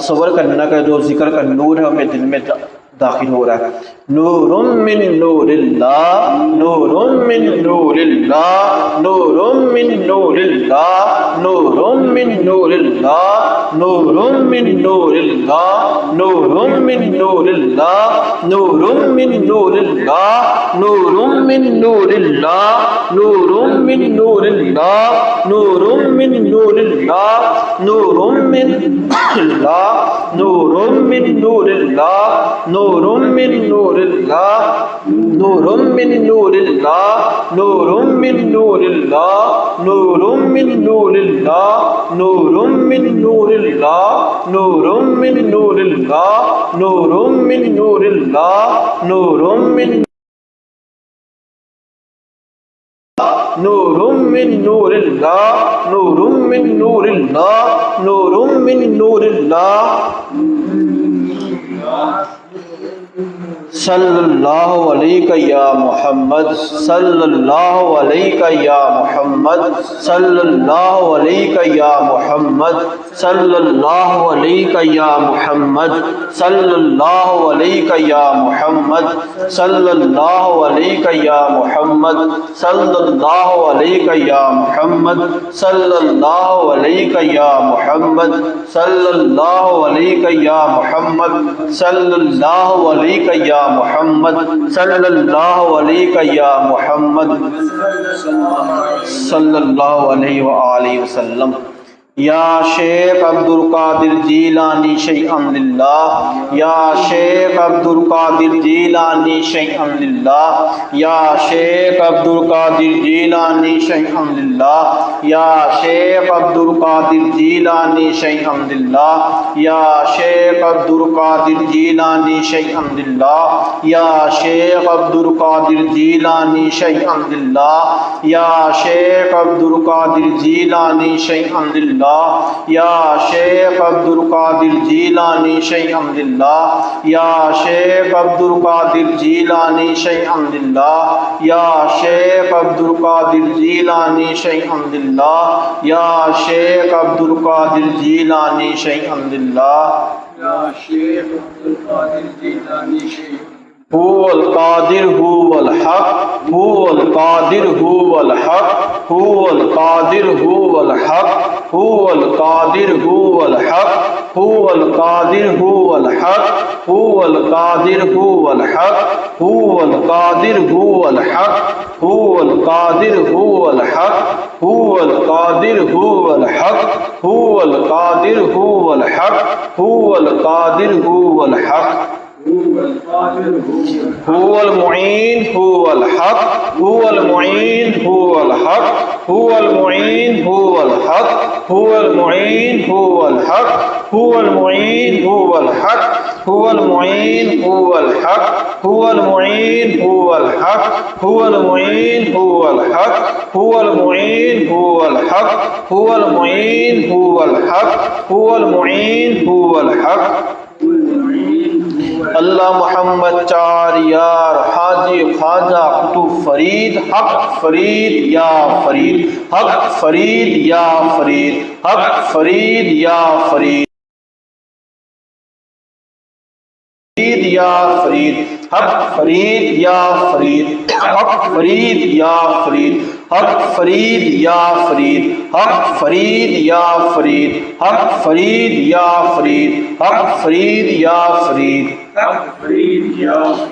तसव्वुर करना का जो जिक्र का नूर है हमें दिल में दाखिल हो रहा है। नूरुम मिन नूरिल्लाह, नूरुम मिन नूरिल्लाह, नूरुम मिन नूरिल्लाह, नूरुम मिन नूरिल्लाह, नूरुम मिन नूरिल्लाह, नूरुम मिन नूरिल्लाह, नूरुम मिन नूरिल्लाह, नूरुम मिन नूरिल्लाह, नूरुम मिन नूरिल्लाह, नूरुम मिन नूरिल्लाह, नूरुम मिन नूरिल्लाह, नूरुम मिन नूरिल्लाह, नूरुम मिन नूरिल्लाह, नूरुम मिन नूरिल्लाह, नूरुम मिन नूरिल्लाह, नूरुम मिन नूरिल्लाह, नूरुम मिन नूरिल्लाह, नूरुम मिन नूरिल्लाह, नूरुम मिन नूरिल्लाह, नूरुम मिन नूरुम मिन नूरिल्लाह, नूरुम मिन नूरिल्लाह, नूरुम मिन नूरिल्लाह। सल्लल्लाहु अलैका या मुहम्मद, सल्लल्लाहु अलैका या मुहम्मद, सल्लल्लाहु अलैका या मुहम्मद, सल्लल्लाहु अलैका या मुहम्मद, सल्लल्लाहु अलैका या मुहम्मद, सल्लल्लाहु अलैका या मुहम्मद, सल्लल्लाहु अलैका या मुहम्मद, सल्लल्लाहु अलैका या मुहम्मद, सल्लल्लाहु अलैका या मुहम्मद, सल्लल्लाहु अलैका या मुहम्मद, सल्लल्लाहु अलैका या मुहम्मद, सल्लल्लाहु अलैहि व आलिहि वसल्लम। या शेख अब्दुल कादिर जीलानी शैअन लिल्लाह, या शेख अब्दुल कादिर जीलानी शैअन लिल्लाह, या शेख अब्दुल कादिर जीलानी शैअन लिल्लाह, या शेख अब्दुल कादिर जीलानी शैअन लिल्लाह, या शेख अब्दुल कादिर जीलानी शैअन लिल्लाह, या शेख अब्दुल कादिर जीलानी शैअन लिल्लाह, या शेख अब्दुल कादिर जीलानी शैअन लिल्लाह, या शेख अब्दुल कादिर जीलानी शैअन लिल्लाह, या शेख अब्दुल कादिर जीलानी शैअन लिल्लाह, या शेख अब्दुल कादिर जीलानी शैअन लिल्लाह, या शेख अब्दुल कादिर जीलानी शैअन लिल्लाह, या शेख अब्दुल कादिर जीलानी शैअन हुवल कादिर हुवल हक, हुवल कादिर हुवल हक, हुवल कादिर हुवल हक, हुवल कादिर हुवल हक, हुवल कादिर हुवल हक, हुवल कादिर हुवल हक, हुवल कादिर हुवल हक, हुवल कादिर हुवल हक, हुवल कादिर हुवल हक, हुवल कादिर हुवल हक, हुवल कादिर हुवल हक, हुवल मुईन हुवल हक, हुवल मुईन हुवल हक, हुवल मुईन हुवल हक, हुवल मुईन हुवल हक, हुवल मुईन हुवल हक, हुवल मुईन हुवल हक, हुवल मुईन हुवल हक, हुवल मुईन हुवल हक, हुवल मुईन हुवल हक, हुवल मुईन हुवल हक, हुवल मुईन हुवल हक। अल्लाह मोहम्मद चार यार हाजी ख्वाजा कुतुब फरीद हक फरीद या फरीद, हक फरीद या फरीद, हक फरीद या फरीद या फरीद, हक फरीद या फरीद, हक फरीद या फरीद, हक फरीद या फरीद, हक फरीद या फरीद, हक फरीद या फरीद, हक फरीद या फरीद,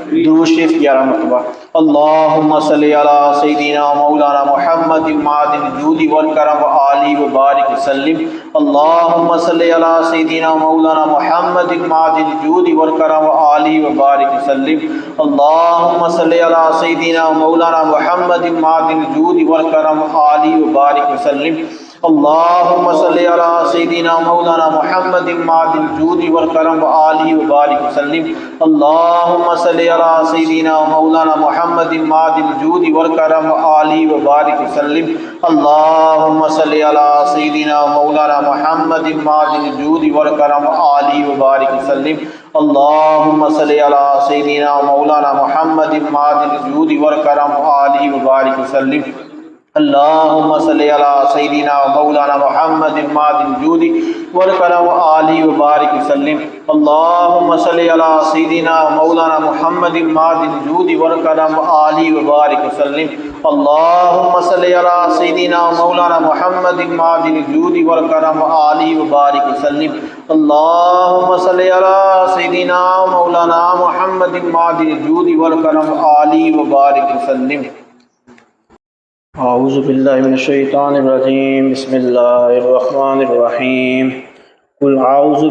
दुरूद शरीफ 11 मरतबा। अल्लाहुम्मा सल्ली अला सय्यिदिना मौलाना मुहम्मद मादिल जूदी वल करम व आलिहि व बारिक वसल्लिम। अल्लाहुम्मा सल्ली अला सय्यिदिना मौलाना मुहम्मद मादिल जूदी वल करम व आलिहि व बारिक वसल्लिम। अल्लाहुम्मा सल्ली अला सय्यिदिना मौलाना मुहम्मद मादिल जूदी वल करम व आलिहि व बारिक वसल्लिम। अल्लाहुम्मा सल्ली अला सय्यिदिना मौलाना मुहम्मद मादिल जूदी वल करम व आलिहि व बारिक वसल्लिम। अल्लाहुम्मा सल्ली अला सय्यिदिना मौलाना मुहम्मद मादिल जूदी वल करम व आलिहि व बारिक वसल्लिम। अल्लाहुम्मा सल्ली अला सय्यिदिना मौलाना मुहम्मद मादिल जूदी वल करम व आलिहि व बारिक वसल्लिम। अल्लाहुम्मा सल्ली अला सय्यिदिना मौलाना मुहम्मद मादिल जूदी वल करम व आलिहि व बारिक वसल्लिम। अल्लाहुम्मा सल्लि अला सय्यिदिना व मौलाना मुहम्मदिन मादिल जूदी वल करम व आलिहि व बारिक वसल्लिम। अल्लाहुम्मा सल्लि अला सय्यिदिना व मौलाना मुहम्मदिन मादिल जूदी वल करम व आलिहि व बारिक वसल्लिम। अल्लाहुम्मा सल्लि अला सय्यिदिना व मौलाना मुहम्मदिन मादिल जूदी वल करम व आलिहि व बारिक वसल्लिम। अल्लाहुम्मा सल्लि अला सय्यिदिना व मौलाना मुहम्मदिन मादिल जूदी वल करम व आलिहि व बारिक वसल्लिम। औज़ु बिल्लाहि मिनश शैतानिर रजीम। बिस्मिल्लाहिर रहमानिर रहीम। कुल औज़ु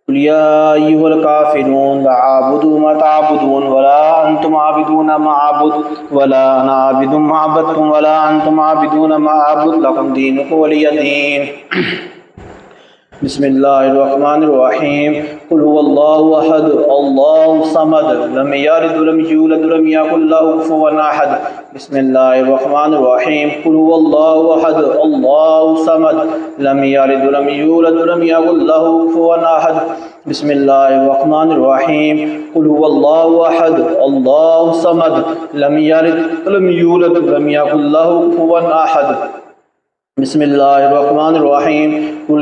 कुल या अय्युहल काफ़िरून ला अअबुदु मा तअबुदून वला अंतुम आबिदून मा अअबुद वला अना आबिदुम मा अबदतुम वला अंतुम आबिदून मा अअबुद लकुम दीनुकुम वलिय दीन। बिस्मिल्लाहिर्रहमानिर्रहीम। कुल हुवल्लाहु अहद अल्लाहु समद लम यलिद वलम यूलद वलम यकुल लहु कुफुवन अहद। बिस्मिल्लाहिर्रहमानिर्रहीम। कुल हुवल्लाहु अहद अल्लाहु समद लम यलिद वलम यूलद वलम यकुल लहु कुफुवन अहद। बिस्मिल्लाहिर्रहमानिर्रहीम। कुल हुवल्लाहु अहद अल्लाहु समद लम यलिद वलम यूलद वलम यकुल लहु कुफुवन अहद। बिस्मिल्लाहिर्रहमानिर्रहीम। कुल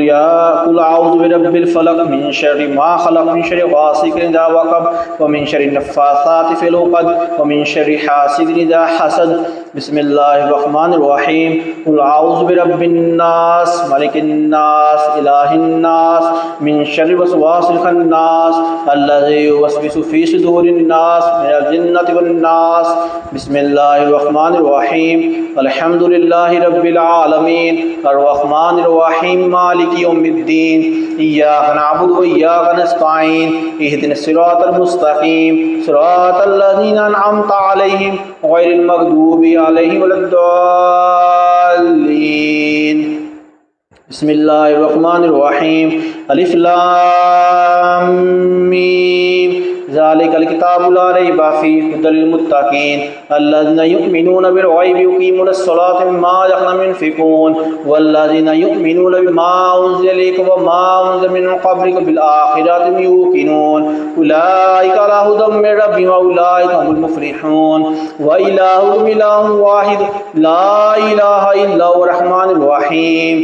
अऊज़ु बिरब्बिल फलक मिन शर्रि मा खलक मिन शर्रि गासिकिन इज़ा वक़ब व मिन शर्रि नफ़्फ़ासाति फ़िल उक़द व मिन शर्रि हासिदिन इज़ा हसद। बिस्मिल्लाहिर्रहमानिर्रहीम। कुल अऊज़ु बिरब्बिन नास मलिकिन नास इलाहिन नास मिन शर्रि वसवासिल खन्नास अल्लज़ी युवस्विसु फ़ी सुदूरिन नास मिनल जिन्नति वन नास। बिस्मिल्लाहिर्रहमानिर्रहीम। अल्हम्दुलिल्लाहि रब्बिल आलमीन अर्रहमानिर रहीम मालिकि यौमिद्दीन इय्याका नअबुदु व इय्याका नस्तईन इहदिनस सिरातल मुस्तकीम सिरातल लज़ीना अनअमता अलैहिम गैरिल मग़दूबि अलैहिम वलद्दाल्लीन। बिस्मिल्लाहिर्रहमानिर्रहीम। अलिफ लाम मीम ज़ालिकल किताबु ला रैब फ़ीहि हुदल लिल-मुत्तक़ीन अल्लज़ीना युमिनूना बिल ग़ैबि व युक़ीमूनस सलाता व मिम्मा रज़क़नाहुम युनफ़िक़ून वल्लज़ीना युमिनूना बिमा उन्ज़िला इलैका व मा उन्ज़िला मिन क़ब्लिका बिल आख़िरति हुम यूक़िनून उलाइका अला हुदम मिन रब्बिहिम व उलाइका हुमुल मुफ़्लिहून। व इलाहुकुम इलाहुन वाहिद ला इलाहा इल्ला हुवर रहमानिर रहीम।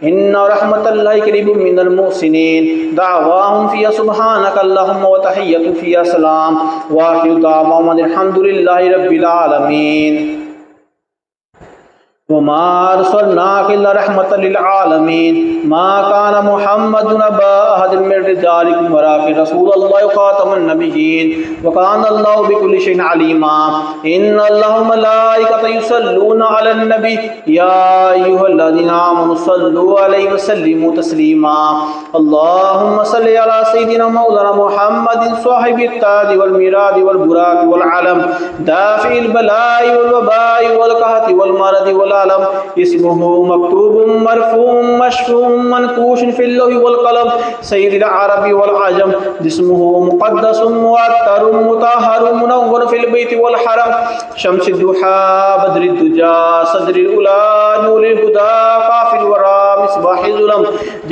इन्ना रहमतल्लाहि क़रीबुम मिनल मुहसिनीन दअवाहुम फ़ीहा सुब्हानका अल्लाहुम्मा व तहिय्यतुहुम फ़ीहा सलाम व आख़िरु दअवाहुम अल्हम्दुलिल्लाहि रब्बिल आलमीन। वमा अरसलनाका इल्ला रहमतल लिल आलमीन मा काना मुहम्मदुन अबा अहदिन मिन रिजालिकुम वलाकिन रसूलुल्लाहि व खातमुन नबिय्यीन व काना अल्लाहु बिकुल्लि शैइन अलीमा। इन्नल्लाहा व मलाइकतहु युसल्लूना अलन नबी या अय्युहल्लज़ीना आमनु सल्लु अलैहि व सल्लिमू तस्लीमा। अल्लाहुम्मा सल्लि अला सय्यिदिना मौलाना मुहम्मदिन साहिबित ताज वल मिराद वल बुराक वल अलम दाफिल बलाई वल वबाई वल कहती वल मरद वल अलम इस्मुहु मक्तूबुम मरफूम मशफूम मनकूशन फिल लौहि वल कलम सय्यिदिल अरबी वल अजम जिस्मुहु मुक़द्दसुम मुअत्तरुम मुतahhaरुम मुनव्वर फिल बैति वल हरम शम्सिद दुहा बद्रिद दुजा सदरिल उला नूरिल हुदा काफिल वरा मिसबाहिल ज़ुलम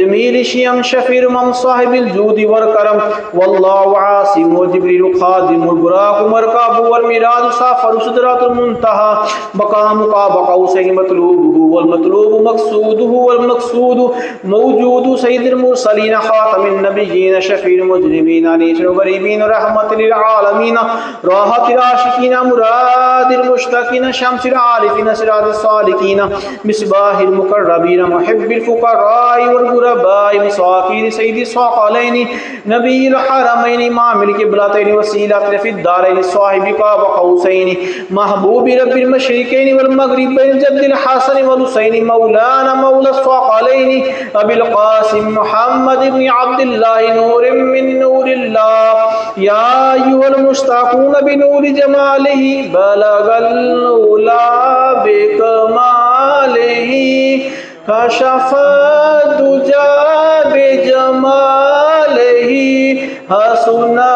जमील शियम शफीर मम साहिबिल जूदी वल करम वल्लाहु आसिम व जिब्रील खादिमुल बुराक मरकाबु वल मिराद साफर सिदरातुल मुंतहा मकाम का बक़ौसैन मतलूबुहु वल मतलूबु मक़सूदुहु वल मक़सूदु मौजूदु सय्यिदिल मुरसलीन खातमिन नबिय्यीन शफील मुजरिमीन अनीसुल गरीबीन रहमतुल लिल आलमीन राहतिल आशिकीन मुरादिल मुश्ताकीन शम्सिल आरिफीन सिरातिस सालिकीन मिसबाहिल मुक़र्रबीन मुहिब्बिल फुक़राई वल गुरबाई मसाकीन सय्यिदिस सक़लैनि नबिय्यिल हरमैनि इमामिल क़िबलतैनि वसीलतिन फ़िद दारैनि साहिबि क़ाब क़ौसैनि महबूबि रब्बिल मशरिक़ैनि वल मग़रिबैनि जद्दिल हसन वल हुसैनि मौलाना मौला सक़लैनि अबिल क़ासिम मुहम्मद इब्न अब्दिल्लाह नूरुम मिन नूरिल्लाह या अय्युहल मुश्ताक़ून बिनूरि जमालिहि बलगल उला बिकमालिहि कशफ़द दुजा बिजमालिहि हसुना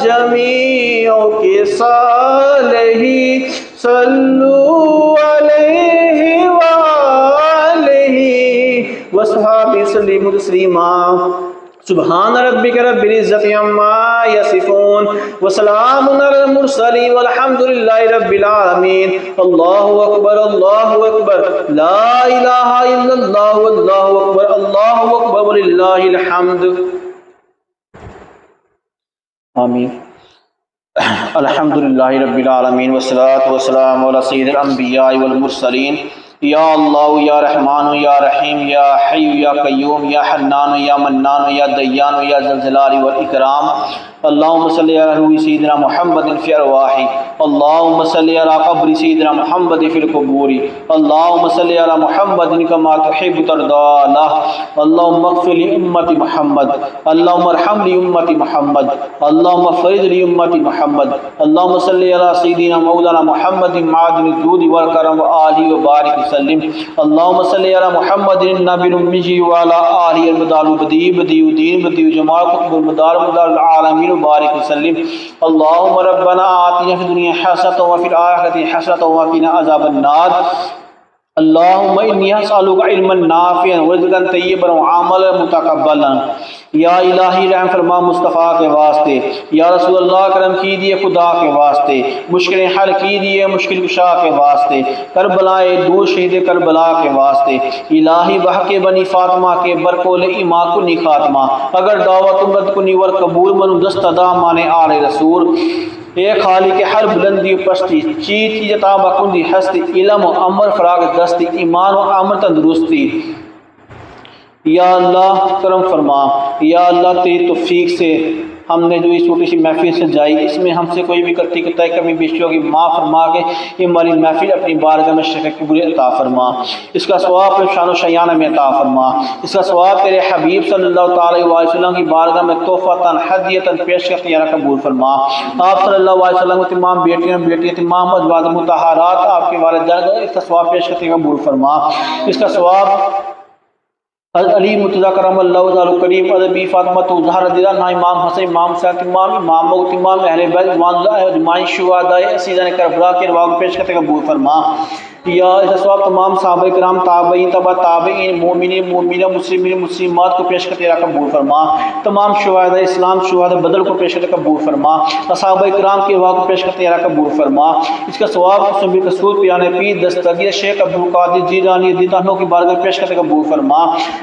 जमीउ किसालिहि सल्लू अलैहि व आलिहि वसहबिहि सल्लिमू तस्लीमा। सुब्हान रब्बिक रब्बिल इज्जति अम्मा यसिफून व सलामुन अलल मुरसलीन वल्हम्दुलिल्लाहि रब्बिल आलमीन। अल्लाहु अकबर ला इलाहा इल्लल्लाह अल्लाहु अकबर वलिल्लाहिल हम्द। आमीन। अल्हम्दुलिल्लाहि रब्बिल आलमीन वस्सलातु वस्सलामु अला सय्यिदिल अंबिया वल मुरसलीन। या अल्लाह या रहमान या रहीम या हय्यु या कय्यूम या हन्नान या मन्नान या दय्यान या ज़ल जलाली वल इकराम। अल्लाहुम्मा सल्लि अला रूहि सय्यिदिना मुहम्मदिन फी अरवाहि, अल्लाहुम्मा सल्लि अला क़ब्रि सय्यिदिना मुहम्मदिन फिल क़ुबूरि, अल्लाहुम्मा सल्लि अला मुहम्मदिन कमा तुहिब्बु तर्दा, अल्लाहुम्मा इग़फिर लि उम्मति मुहम्मद, अल्लाहुम्मा अरहम लि उम्मति मुहम्मद, अल्लाहुम्मा फ़रिज लि उम्मति मुहम्मद, अल्लाहुम्मा सल्लि अला सय्यिदिना मौलाना मुहम्मदिन मादिनिल जूदि वल करम व आलिहि व बारिक वसल्लिम। अल्लाहुम्मा सल्लि अला मुहम्मदिन नबिय्यिल उम्मी व अला आलिहि अल-मुदाल बदीउद्दीन बदीउ जमाल कुतुबुल मुदाल मुदाल आलमीन बारिक वसल्लिम। अल्लाहुम्मा रब्बना आतिना फिद दुनिया हसनतन व फिल आखिरति हसनतन व क़िना अज़ाबन नार। अल्लाहुम्मा इन्नी असअलुका इल्मन नाफ़िअन व रिज़्क़न तय्यिबन व अमलन मुतक़ब्बलन। या इलाही रहम फरमा मुस्तफ़ा के वास्ते, या रसूल अल्लाह करम कीजिए खुदा के वास्ते, मुश्किलें हल कीजिए मुश्किल कुशा के वास्ते, करबलाए दूर शहीद करबला के वास्ते। इलाही बहके बनी फातिमा के बरकोल इमा कुनी खात्मा, अगर दावत उम्रत कुनी वर कबूल मनु दस्तदा माने आले रसूल। ए खाली के हर बुलंदी पस्ती चीत की जता बकुंदी हस्ती, इल्म अमर फराग दस्ती, ईमान व अमर तंदुरुस्ती। या अल्लाह करम फरमा, या अल्लाह तेरी तौफीक से हमने जो इस छोटी सी महफिल से जाई, इसमें हमसे कोई भी गलती की तय कमी बेशी होगी माफ़ फरमा के ये हमारी महफिल अपनी बारगाह में शफ़क़त कबूल अता फरमा। इसका सवाब अपने शान शयान में अता फरमा। इसका सवाब तेरे हबीब सल्लल्लाहु अलैहि वसल्लम की बारगाह में तोहफ़तन हदियतन पेश करके यारा कबूल फरमा। आप सल्लल्लाहु अलैहि वसल्लम की तमाम बेटियाँ तमाम अज़वाज मुतहहारात आपके वालिदैन, इसका सवाब पेश करके कबूल फरमा। इसका सवाब अली मुर्तज़ा करमल्लाहु वजहहु करीम, अदबी फातिमा तो ज़हरा रज़ियल्लाहु अन्हा, इमाम हसन, इमाम हुसैन, इमाम मुक़्तिमाम अहले बैत अजमाइन, शुहदाए अज़ीज़ान करबला के अरवाह पेश करके कबूल फरमा। या इसका सवाब तमाम सहाबा किराम, ताबईन, तबा ताबईन, मोमिनीन मोमिना, मुस्लिमीन मुस्लिमात को पेश करके कबूल फरमा। तमाम शुहदा इस्लाम, शुहदा बदल को पेश करके कबूल फरमा। सहाबा किराम के अरवाह को पेश करके कबूल फरमा। इसका सवाब सुबह कसूर पियाने पीर दस्तगीर शेख अब्दुल कादिर जीलानी रज़ियल्लाहु की बारगाह पेश करके कबूल फरमा।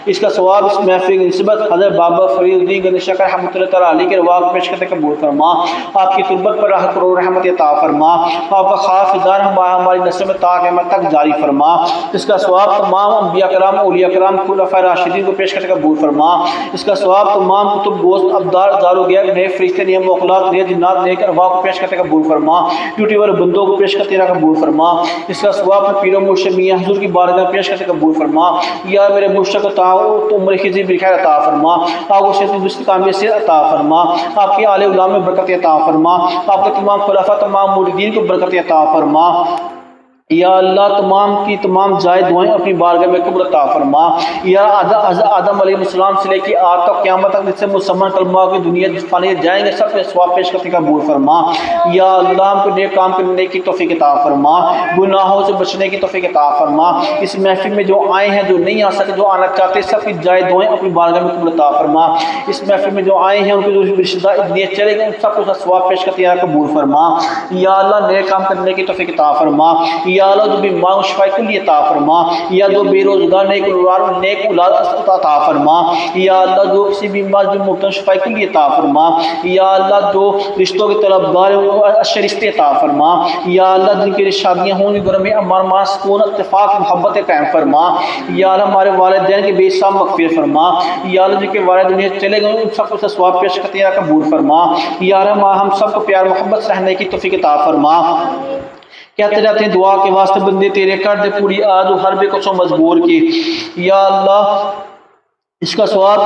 इसका सवाब इस महफिल की निस्बत हज़रत बाबा फरीदुद्दीन गणेशकर रहमतुल्लाह तआला अलैहि के अरवाह पेश करके कबूल फरमा। आपकी तुर्बत पर रहमत अता फरमा। आपका खास इज़ार हमारी नस्ल में ताक़यामत तक जारी फरमा। इसका सवाब तमाम अंबिया कराम, औलिया कराम, खुलफाए राशिदीन को पेश करके कबूल फरमा। इसका सवाब तमाम कुतुब गोश्त अब्दार दारो गैब नए फरिश्ते नए मौखलात नए जिन्नात नए अरवाह को पेश करके कबूल फरमा। ड्यूटी वाले बंदों को पेश करके कबूल फरमा। इसका सवाब पीरो मुर्शिद मियां हुजूर की बारगाह पेश करके कबूल फरमा। या मेरे मुर्शिद तो उम्र खिज़ी बिखैर अता फरमा। आपको सेहत कामिल से अता फरमा। आपके आले उलामा में बरकत अता फरमा। आपके तमाम खुलफा तमाम मुरीदीन को बरकत अता फरमा। या अल्लाह तमाम की तमाम जायज़ दुआएं अपनी बारगाह में कबूल अता फरमा। या आदम अलैहिस्सलाम से लेकर आज तक क़यामत तक जिससे मुसलमान कलमा की दुनिया फानी जाएंगे सब पे सवाब पेश करके कबूल फरमा। या अल्लाह हमको नेक काम करने की तौफीक अता फरमा, गुनाहों से बचने की तौफीक अता फरमा। इस महफिल में जो आए हैं, जो नहीं आ सके, जो आना चाहते, सबकी जायज़ दुआएं अपनी बारगाह में कबूल अता फरमा। इस महफिल में जो आए हैं उनके जो रिश्तेदार चले गए सबको सवाब पेश करके कबूल फरमा। या अल्लाह नेक काम करने की तौफीक अता फरमा। या अल्लाह जो बीमार शिफा कुल्ली अता फरमा। या जो बेरोजगार नेक औलाद अता फरमा। या अल्लाह जो किसी बीमार जो मुब्तला शिफा कुल्ली अता फरमा। या अल्लाह जो रिश्तों के तलबगार अच्छे रिश्ते अता फरमा। या अल्लाह जिनकी शादियाँ होंगी घर में अमन मान सुकून इत्तेफाक मोहब्बत कायम फरमा। या अल्लाह हमारे वालिदैन के बेहिसाब मग़फ़िरत फरमा। या अल्लाह जिनके वालिद दुनिया चले गए उन सबको से सवाब पेश करते कबूल फरमा। या अल्लाह हम सबको प्यार मोहब्बत से रहने की तौफीक अता फरमा। कहते जाते हैं दुआ के वास्ते बंदे तेरे कर दे पूरी आज हर बे को मजबूर की। या अल्लाह इसका सवाब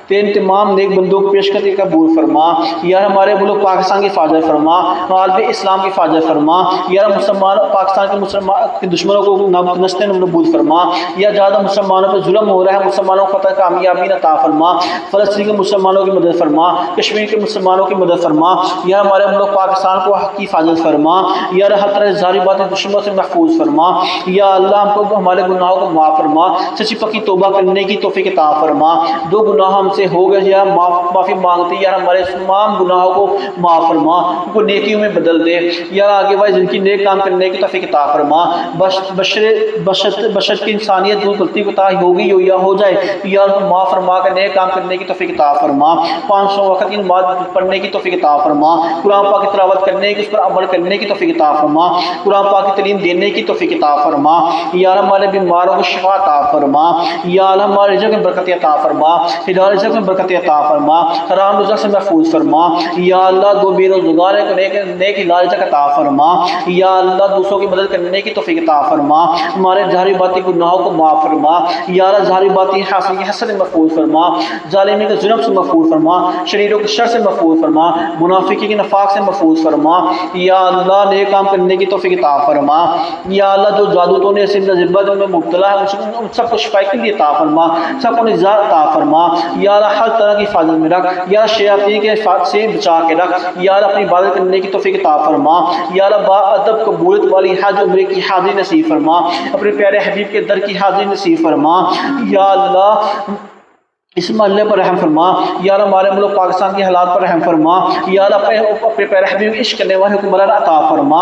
तेरे तमाम नेक बंदों को पेश करके कबूल फरमा। यार हमारे मुल्क पाकिस्तान की हिफाजत फरमा, आलम इस्लाम की हिफाजत फरमा। यार मुसलमान पाकिस्तान के मुसलमान के दुश्मनों को नस्ते नबूद फरमा। या ज़्यादा मुसलमानों पर जुल्म हो रहा है, मुसलमानों को फतह कामयाबी अता फरमा। फ़लस्तीन के मुसलमानों की मदद फरमा, कश्मीर के मुसलमानों की मदद फरमा। यार हमारे मुल्क पाकिस्तान को हक़ की हिफाजत फरमा। यार हर तरह ज़ारी बातें दुश्मनों से महफूज फरमा। या अल्लाह हमको हमारे गुनाहों को माफ़ फरमा, सच्ची पक्की तौबा करने की तौफीक अता फरमा। जो गुनाह हम हमसे हो गया या माफ़ी मांगते यार हमारे तमाम गुनाहों को माफ़ फरमा, उनको नेकियों में बदल दे यार। आगे भाई जिनकी नेक काम करने की तौफीक अता फरमा, बशर की इंसानियत जो गलती कोताही हो गई हो या हो जाए यार उनको माफ़ फरमा कर नेक काम करने की तौफीक अता फरमा, 500 वक्त की नमाज पढ़ने की तौफीक अता फरमा, कुरान पाक की तिलावत करने की, उस पर अमल करने की तौफीक अता फरमा, कुरान पाक की तालीम देने की तौफीक अता फरमा यार। हमारे बीमारों को शिफा अता फरमा यार, हमारे रिज़्क़ में बरकत अता फरमा, हिदायत रिज़्क़ में बरकत अता फरमा, हराम रिज़्क़ से महफूज फरमा या अल्लाह। दो बेरोज़गार को नेक इलाज अता फरमा या अल्लाह। दूसरों की मदद करने की तौफीक अता फरमा, हमारे ज़ाहिरी बाती गुनाहों को माफ़ फरमा या अल्लाह। ज़ाहिरी बाती हासिल की हसद से महफूज फरमा, ज़ालिमी के जुल्म से महफूज फरमा, शरीरों के शर से महफूज फरमा, मुनाफिकी के नफाक से महफूज फरमा या अल्लाह। नेक काम करने की तौफीक अता फरमा या अल्लाह। जो जादू टोने से ज़िब्बत में मुब्तला है उन सबको शिफा के लिए अता फरमा, सबको निजात अता फरमा या अल्लाह। हर तरह की हिफाजत में रख या शयातीन के से बचा के रख या अल्लाह। अपनी इबादत करने की तौफीक अता फरमा या अल्लाह। बाअदब कबूलियत वाली हज उम्रे की हाज़िरी नसीब फरमा, अपने प्यारे हबीब के दर की हाज़िरी नसीब फरमा या अल्लाह। इस महल्ले पर रहम फरमा या हमारे मुल्क पाकिस्तान के हालात पर रहम फरमा या अपने प्यारे हबीब इश्क करने वाले हुक्मरान अता फरमा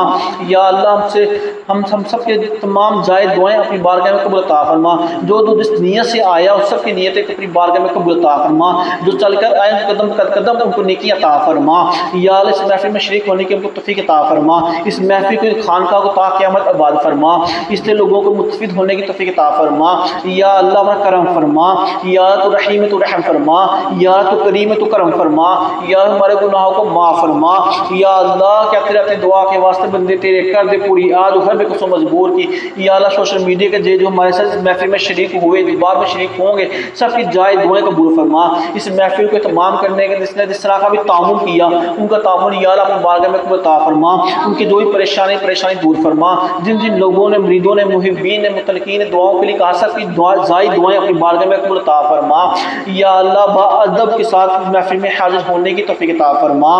या अल्लाह। हमसे हम सब के तमाम जायज़ दुआएं अपनी बारगाह में कबूल अता फरमा, जो जिस नीयत से आया उस सब की नीयतें अपनी बारगाह में कबूल अता फरमा, जो चलकर आए कदम कदम उनको नेकी अता फरमा या अल्लाह। इस महफिल में शरीक होने की उनको तौफीक अता फरमा, इस महफिल को खानका को ता क़यामत आबाद फरमा, इसलिए लोगों को मुस्तफ़ीद होने की तौफीक अता फरमा या अल्लाह। अपना करम फरमा या तो रहीम तो रहम फरमा या तो करीम तो करम फरमा या हमारे गुनाहों को माफ़ फरमा या अल्लाह। कहते रहते दुआ के वास्ते बंदे तेरे कर दे पूरी आज हर में कुछ मजबूर की या अल्लाह। सोशल मीडिया के जो हमारे साथ महफिल में शरीक हुए बाद में शरीक होंगे सबकी जायज़ दुआएं कबूल फरमा। इस महफिल को तमाम करने के जिसने जिस तरह का भी तामुन किया उनका तामुन या अल्लाह अपने बारगाह में कबूल अता फरमा, उनकी जो भी परेशानी दूर फरमा। जिन जिन लोगों ने मुरीदों ने मुहिब्बीन ने मुतलकीन ने दुआओं के लिए कहा सबकी जायज़ दुआएं अपनी बारगाह में कबूल अता फरमा या अल्लाह। बाअदब के साथ महफिल में हाजिर होने की तौफीक अता फरमा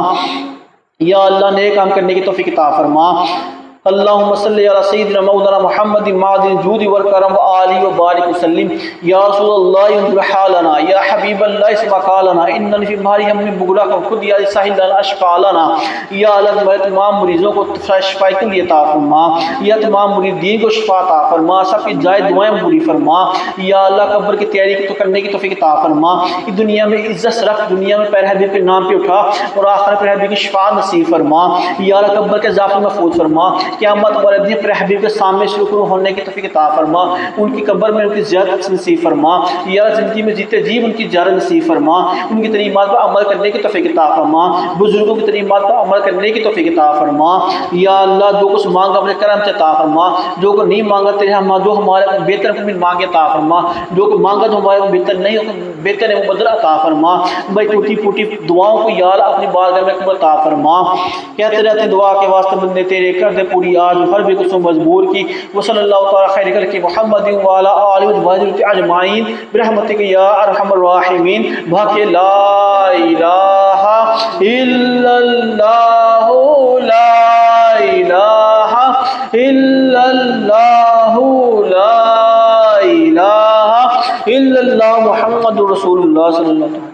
या अल्लाह। नेक काम करने की तौफीक अता फरमा। अल्लाहुम्मा सल्ली अला सय्यिदिना मौलाना मुहम्मद मादिन जूदी वल करम व आलि व बारिक वसल्लिम या रसूलल्लाह इंजुर हालना या हबीबल्लाह इस्मा कालना इन्ननी फी मारी हम बुगला को खुद या साहिल अशकालना या अल्लाह। तुम्हारे तमाम मरीजों को शिफा के लिए अता फरमा या तमाम मुरीदीन को शिफा अता फरमा, सबकी जायज़ दुआएं पूरी फरमा या अल्लाह। कब्र की तैयारी तो करने की तौफीक अता फरमा, इस दुनिया में इज्जत रख, दुनिया में प्यारे हबीब के नाम पे उठा और आखिरत में हबीब की शिफा नसीब फरमा या अल्लाह। कब्र के ज़ाफ़ महफूज फरमा, क़यामत वाले दिन अपने हबीब के सामने शुरू होने की तौफीक अता फरमा, उनकी कब्र में उनकी ज़ियारत नसीब फरमा या ज़िंदगी में जीते जी उनकी ज़ियारत नसीब फरमा, उनकी तलीमात पर अमल करने की तौफीक अता फरमा, बुजुर्गों की तलीमात पर अमल करने की तौफीक अता फरमा या अल्लाह। जो कुछ मांगा अपने करम से अता फरमा, जो को नहीं मांगा तेरे हम जो हमारे बेहतर को मांगे अता फरमा, जो को मांगा जो हमारे बेहतर नहीं हो बेहतर है वो बदला अता फरमा। भाई टूटी फूटी दुआओं को या अल्लाह अपनी बारगाह में कबूल अता फरमा। कहते रहते दुआ के वास्ते बंदे तेरे कर दे पूरी आज हर भी कुछ मजबूर की। वसल्लल्लाहु तआला खैर के मुहम्मदिन व अला आलिहि व सहबिहि अजमाइन बिरहमतिका या अरहमर राहिमीन। भाके ला इलाहा इल्लल्लाह ला इलाहा इल्लल्लाह ला इलाहा इल्लल्लाह मुहम्मदुर रसूलुल्लाह सल्लल्लाहु अलैहि वसल्लम।